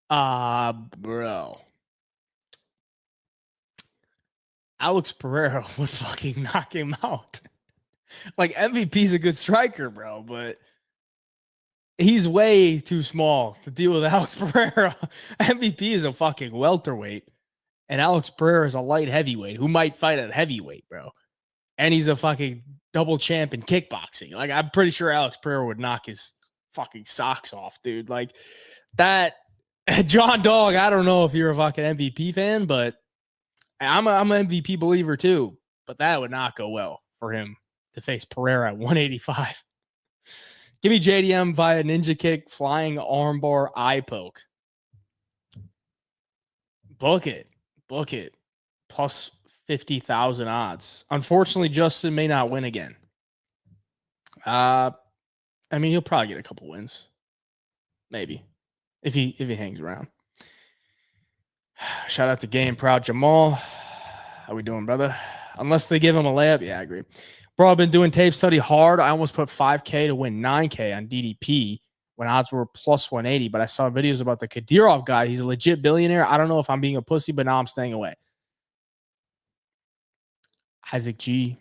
Bro. Alex Pereira would fucking knock him out. Like, MVP's a good striker, bro, but he's way too small to deal with Alex Pereira. MVP is a fucking welterweight, and Alex Pereira is a light heavyweight who might fight at heavyweight, bro. And he's a fucking double champ in kickboxing. Like, I'm pretty sure Alex Pereira would knock his fucking socks off, dude. Like, that, John Dog, I don't know if you're a fucking MVP fan, but I'm an MVP believer too. But that would not go well for him to face Pereira at 185. Give me JDM via ninja kick, flying armbar, eye poke. Book it. Book it. Plus 50,000 odds. Unfortunately, Justin may not win again. I mean, he'll probably get a couple wins. Maybe. If he hangs around. Shout out to Game Proud Jamal. How we doing, brother? Unless they give him a layup. Yeah, I agree. Bro, I've been doing tape study hard. I almost put 5K to win 9K on DDP when odds were plus 180, but I saw videos about the Kadyrov guy. He's a legit billionaire. I don't know if I'm being a pussy, but now I'm staying away. Isaac G,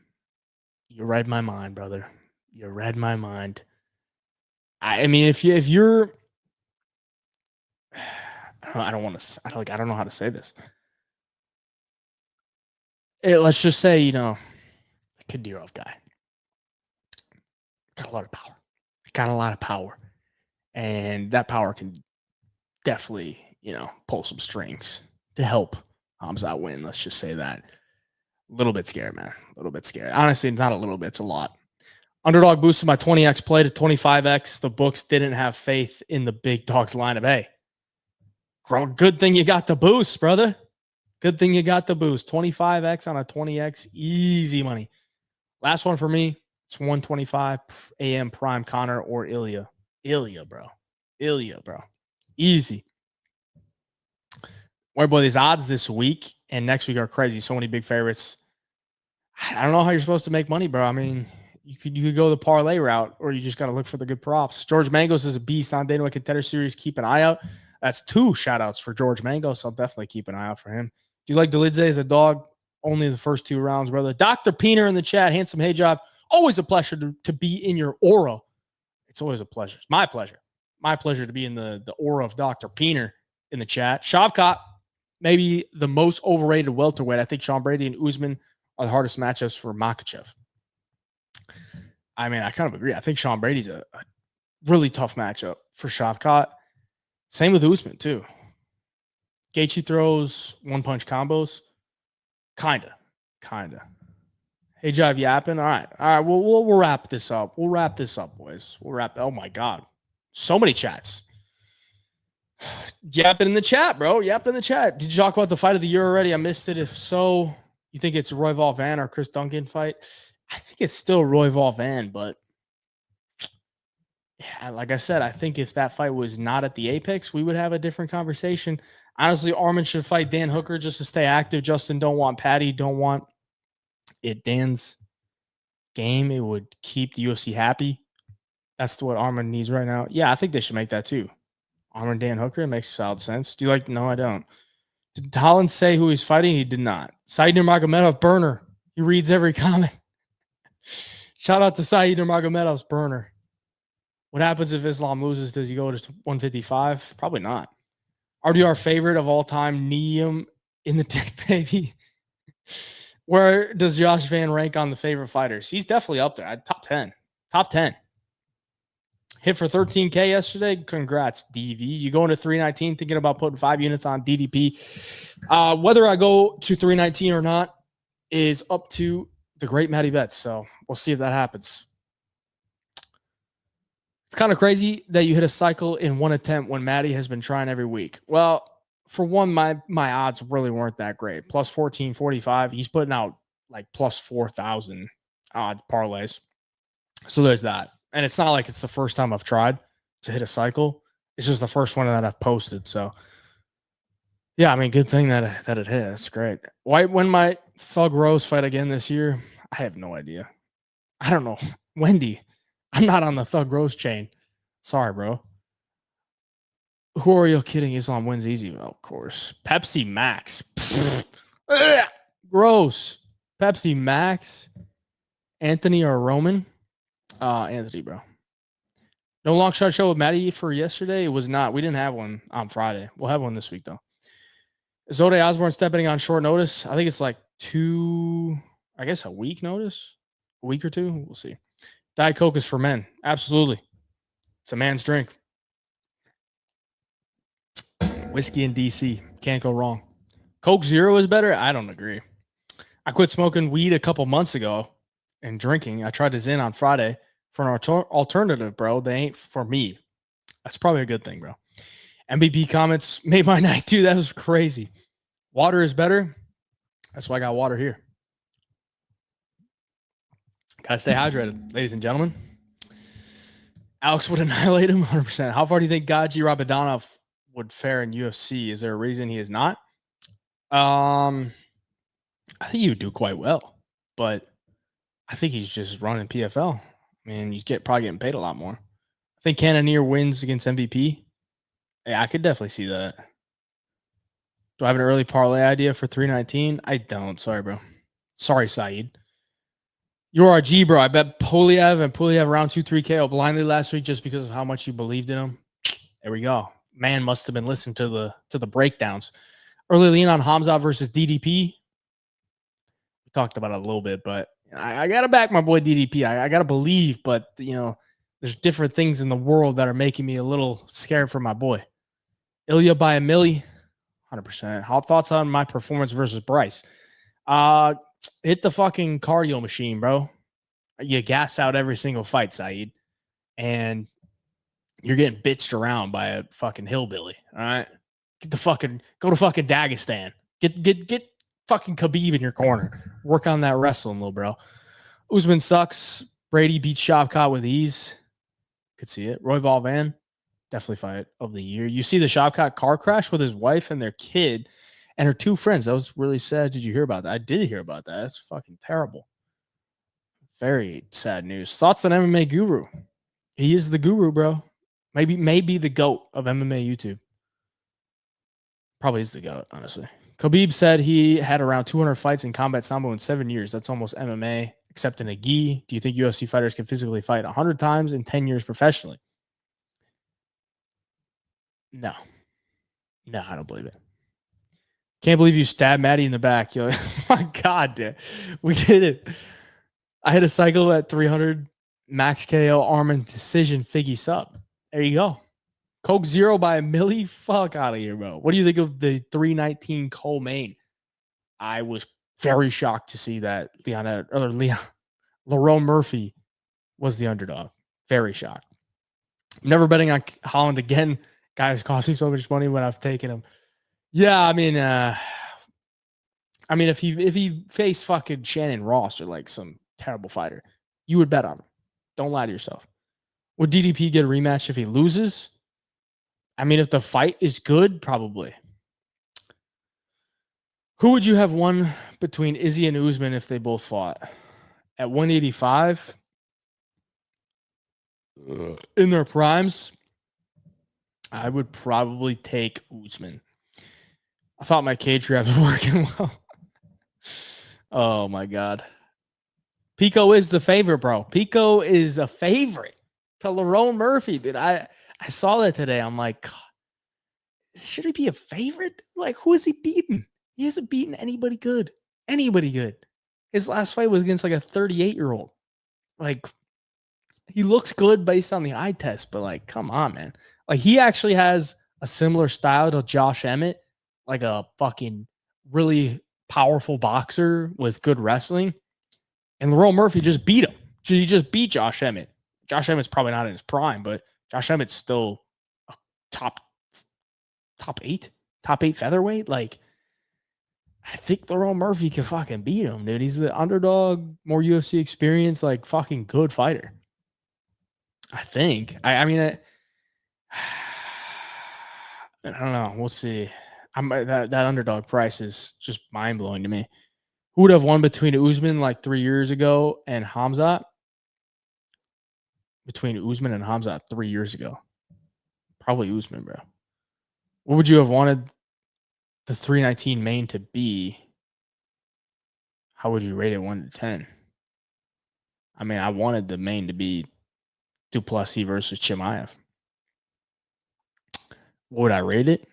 you read my mind, brother. You read my mind. I mean, if you're, I don't know how to say this. Let's just say, the Kadyrov guy got a lot of power. Got a lot of power. And that power can definitely, pull some strings to help Hamzat win. Let's just say that. A little bit scared, man. A little bit scared. Honestly, not a little bit. It's a lot. Underdog boosted my 20x play to 25x. The books didn't have faith in the big dogs lineup. Hey, good thing you got the boost, brother. Good thing you got the boost. 25x on a 20x. Easy money. Last one for me. It's 125 AM prime Connor or Ilya. Ilya, bro. Easy. Boy, these odds this week and next week are crazy. So many big favorites. I don't know how you're supposed to make money, bro. I mean, you could go the parlay route, or you just got to look for the good props. George Mangos is a beast on Dana White Contender Series. Keep an eye out. That's 2 shout-outs for George Mangos, so I'll definitely keep an eye out for him. Do you like Dolidze as a dog? Only the first 2 rounds, brother. Dr. Peener in the chat. Handsome hey job. Always a pleasure to be in your aura. It's always a pleasure. It's my pleasure. My pleasure to be in the aura of Dr. Peener in the chat. Shavkat, maybe the most overrated welterweight. I think Sean Brady and Usman are the hardest matchups for Makhachev. I mean, I kind of agree. I think Sean Brady's a really tough matchup for Shavkat. Same with Usman, too. Gaethje throws one-punch combos. Kinda. Hey, Jive yapping. All right. We'll wrap this up. We'll wrap this up, boys. Oh, my God. So many chats. Yapping in the chat, bro. Yapping in the chat. Did you talk about the fight of the year already? I missed it. If so, you think it's Royval Van or Chris Duncan fight? I think it's still Royval Van, but yeah, like I said, I think if that fight was not at the Apex, we would have a different conversation. Honestly, Armin should fight Dan Hooker just to stay active. Justin don't want Patty, don't want it. Dan's game, it would keep the UFC happy. That's what Armin needs right now. Yeah, I think they should make that too. Armin Dan Hooker, it makes solid sense. Do you like? No, I don't. Did Holland say who he's fighting? He did not. Said Nurmagomedov, burner. He reads every comment. Shout out to Said Nurmagomedov's burner. What happens if Islam loses? Does he go to 155? Probably not. RDR favorite of all time, Neum in the dick, baby. Where does Josh Van rank on the favorite fighters? He's definitely up there. Top 10. Top 10. Hit for 13K yesterday. Congrats, DV. You go into 319 thinking about putting 5 units on DDP. Whether I go to 319 or not is up to the great Matty Betts. So we'll see if that happens. It's kind of crazy that you hit a cycle in one attempt when Matty has been trying every week. Well, for one, my odds really weren't that great. Plus 1445. He's putting out like plus 4,000 odd parlays. So there's that. And it's not like it's the first time I've tried to hit a cycle. It's just the first one that I've posted. So yeah, I mean, good thing that it hit. That's great. When might Thug Rose fight again this year? I have no idea. I don't know. Wendy, I'm not on the Thug Rose chain. Sorry, bro. Who are you kidding? Islam wins easy. Well, of course. Pepsi Max. Gross. Pepsi Max. Anthony or Roman? Anthony, bro. No long shot show with Maddie for yesterday. It was not. We didn't have one on Friday. We'll have one this week, though. Zode Osborne stepping on short notice. I think it's like a week notice. A week or two. We'll see. Diet Coke is for men. Absolutely. It's a man's drink. Whiskey in DC. Can't go wrong. Coke Zero is better? I don't agree. I quit smoking weed a couple months ago and drinking. I tried to Zyn on Friday for an alternative, bro. They ain't for me. That's probably a good thing, bro. MVP comments made my night, too. That was crazy. Water is better. That's why I got water here. Gotta stay hydrated, ladies and gentlemen. Alex would annihilate him 100%. How far do you think Gaji Rabadonov would fare in UFC? Is there a reason he is not? I think he would do quite well, but I think he's just running PFL. I mean, he's probably getting paid a lot more. I think Cannonier wins against MVP. Yeah, I could definitely see that. Do I have an early parlay idea for 319? I don't. Sorry, bro. Sorry, Saeed. You're our G, bro. I bet Poliev round 2-3 KO blindly last week just because of how much you believed in him. There we go. Man must have been listening to the breakdowns. Early lean on Hamza versus DDP. We talked about it a little bit, but I got to back my boy DDP. I got to believe, but, there's different things in the world that are making me a little scared for my boy. Ilya by a milli, 100%. How thoughts on my performance versus Bryce? Hit the fucking cardio machine, bro. You gas out every single fight, Saeed. And you're getting bitched around by a fucking hillbilly. All right. Go to fucking Dagestan. Get fucking Khabib in your corner. Work on that wrestling, little bro. Usman sucks. Brady beats Shavkat with ease. Could see it. Roy Valvan, definitely fight of the year. You see the Shavkat car crash with his wife and their kid and her two friends. That was really sad. Did you hear about that? I did hear about that. That's fucking terrible. Very sad news. Thoughts on MMA Guru? He is the guru, bro. Maybe the GOAT of MMA YouTube. Probably is the GOAT, honestly. Khabib said he had around 200 fights in combat sambo in 7 years. That's almost MMA, except in a gi. Do you think UFC fighters can physically fight 100 times in 10 years professionally? No, I don't believe it. Can't believe you stabbed Maddie in the back. Yo, my God, dude. We did it. I hit a cycle at 300 max KO Armin decision Figgy sub. There you go. Coke Zero by a milli. Fuck out of here, bro. What do you think of the 319 Cole Main? I was very shocked to see that Lerone Murphy was the underdog. Very shocked. I'm never betting on Holland again. Guys, cost me so much money when I've taken him. Yeah, I mean, if he faced fucking Shannon Ross or like some terrible fighter, you would bet on him. Don't lie to yourself. Would DDP get a rematch if he loses? I mean, if the fight is good, probably. Who would you have won between Izzy and Usman if they both fought? At 185? In their primes, I would probably take Usman. I thought my cage grabs were working well. Oh, my God. Pico is the favorite, bro. Pico is a favorite to Lerone Murphy. Dude, I saw that today. I'm like, God, should he be a favorite? Like, who is he beating? He hasn't beaten anybody good. His last fight was against like a 38-year-old. Like, he looks good based on the eye test, but like, come on, man. Like, he actually has a similar style to Josh Emmett, like a fucking really powerful boxer with good wrestling. And Lerone Murphy just beat him. He just beat Josh Emmett. Josh Emmett's probably not in his prime, but Josh Emmett's still a top 8. top 8 featherweight. Like, I think Lerone Murphy can fucking beat him, dude. He's the underdog, more UFC experience, like fucking good fighter. I think. I mean, I don't know. We'll see. That underdog price is just mind blowing to me. Who would have won between Usman like 3 years ago and Hamzat? Between Usman and Hamzat 3 years ago, probably Usman, bro. What would you have wanted the 319 main to be? How would you rate it 1 to 10? I mean, I wanted the main to be Duplessis versus Chimaev. What would I rate it?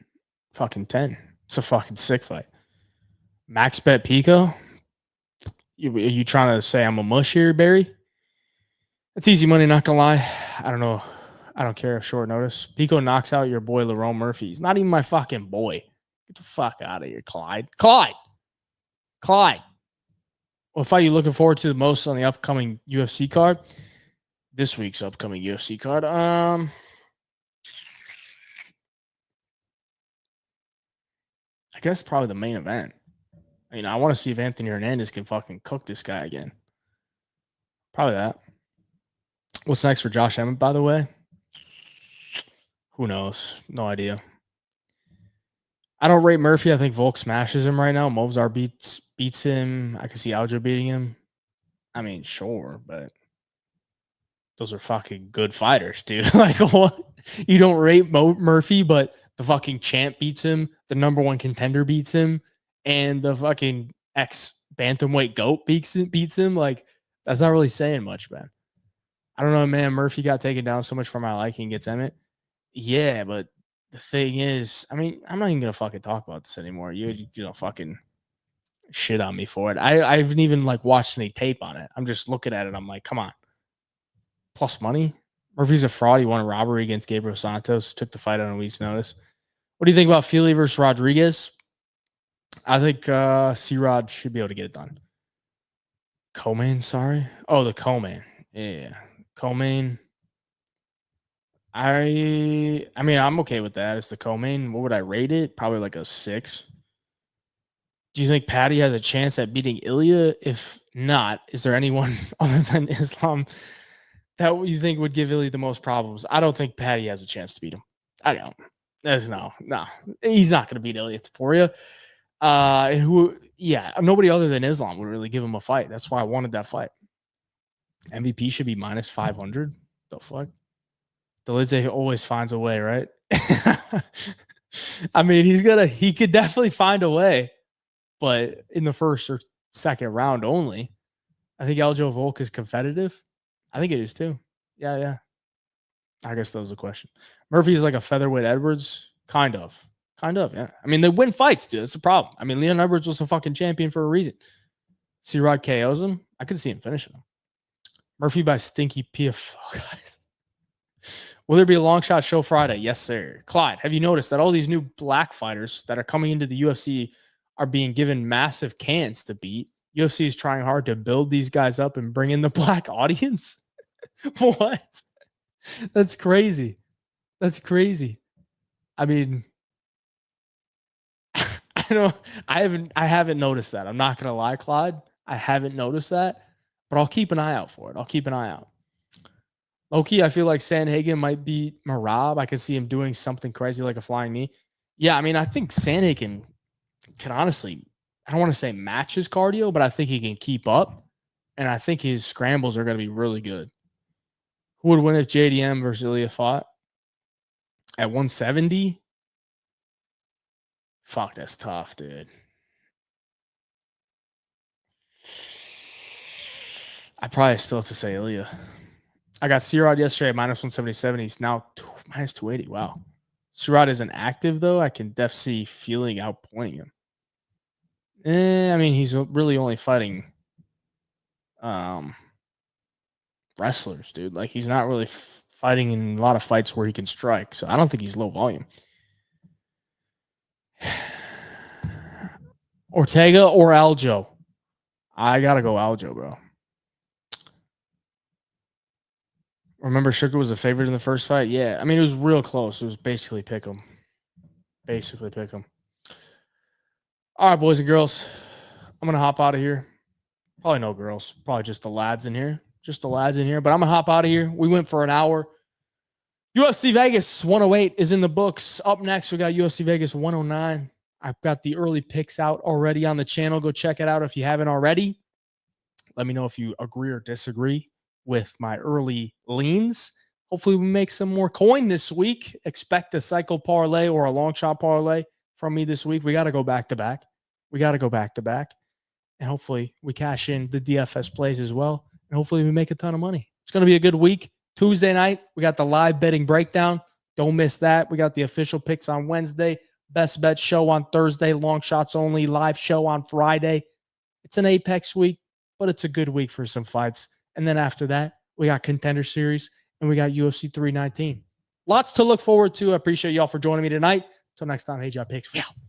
Fucking 10. It's a fucking sick fight. Max bet Pico. Are you trying to say I'm a mush here, Barry? It's easy money, not gonna lie. I don't know. I don't care if short notice. Pico knocks out your boy Lerone Murphy. He's not even my fucking boy. Get the fuck out of here, Clyde. What fight are you looking forward to the most on the upcoming UFC card? This week's upcoming UFC card. I guess probably the main event. I want to see if Anthony Hernandez can fucking cook this guy again. Probably that. What's next for Josh Emmett, by the way? Who knows? No idea. I don't rate Murphy. I think Volk smashes him right now. Movzar beats him. I can see Aljo beating him. I mean, sure, but those are fucking good fighters, dude. Like, what? You don't rate Murphy, but the fucking champ beats him. The number 1 contender beats him. And the fucking ex-bantamweight GOAT beats him. Like, that's not really saying much, man. I don't know, man. Murphy got taken down so much for my liking against Emmett. Yeah, but the thing is, I mean, I'm not even going to fucking talk about this anymore. You know, fucking shit on me for it. I haven't even, like, watched any tape on it. I'm just looking at it. I'm like, come on. Plus money? Murphy's a fraud. He won a robbery against Gabriel Santos. Took the fight on a week's notice. What do you think about Feely versus Rodriguez? I think C-Rod should be able to get it done. Co-main, sorry. Oh, the co-main. Yeah. Co-main. I mean, I'm okay with that. It's the co-main. What would I rate it? Probably like a 6. Do you think Patty has a chance at beating Ilya? If not, is there anyone other than Islam that you think would give Ilya the most problems? I don't think Patty has a chance to beat him. I don't. There's no. He's not going to beat Ilya Taporia. Nobody other than Islam would really give him a fight. That's why I wanted that fight. MVP should be minus 500. The fuck? Dolidze always finds a way, right? I mean, he could definitely find a way, but in the first or second round only. I think Aljo Volk is competitive. I think it is too. Yeah. I guess that was the question. Murphy's like a featherweight Edwards. Kind of, yeah. I mean, they win fights, dude. That's the problem. I mean, Leon Edwards was a fucking champion for a reason. C-Rod KOs him. I could see him finishing him. Murphy by stinky PFL, guys. Will there be a long shot show Friday? Yes, sir. Clyde, have you noticed that all these new black fighters that are coming into the UFC are being given massive cans to beat? UFC is trying hard to build these guys up and bring in the black audience. What? That's crazy. I mean, I haven't noticed that. I'm not gonna lie, Clyde. I haven't noticed that, but I'll keep an eye out for it. Low-key, I feel like Sandhagen might beat Marab. I could see him doing something crazy like a flying knee. Yeah, I mean, I think Sandhagen can honestly, I don't want to say match his cardio, but I think he can keep up. And I think his scrambles are going to be really good. Who would win if JDM versus Ilya fought? At 170? Fuck, that's tough, dude. I probably still have to say Ilya. I got C-Rod yesterday at minus 177. He's now minus 280. Wow. C-Rod isn't active, though. I can def see feeling outpointing him. I mean, he's really only fighting wrestlers, dude. Like, he's not really fighting in a lot of fights where he can strike. So I don't think he's low volume. Ortega or Aljo? I got to go Aljo, bro. Remember, Sugar was a favorite in the first fight? Yeah. I mean, it was real close. It was basically pick 'em. All right, boys and girls. I'm going to hop out of here. Probably no girls. Probably just the lads in here. Just the lads in here. But I'm going to hop out of here. We went for an hour. UFC Vegas 108 is in the books. Up next, we got UFC Vegas 109. I've got the early picks out already on the channel. Go check it out if you haven't already. Let me know if you agree or disagree with my early leans. Hopefully, we make some more coin this week. Expect a cycle parlay or a long shot parlay from me this week. We got to go back to back. And hopefully, we cash in the DFS plays as well. And hopefully, we make a ton of money. It's going to be a good week. Tuesday night, we got the live betting breakdown. Don't miss that. We got the official picks on Wednesday. Best bet show on Thursday. Long shots only. Live show on Friday. It's an Apex week, but it's a good week for some fights. And then after that, we got Contender Series and we got UFC 319. Lots to look forward to. I appreciate y'all for joining me tonight. Until next time, hey, Job Picks. We out.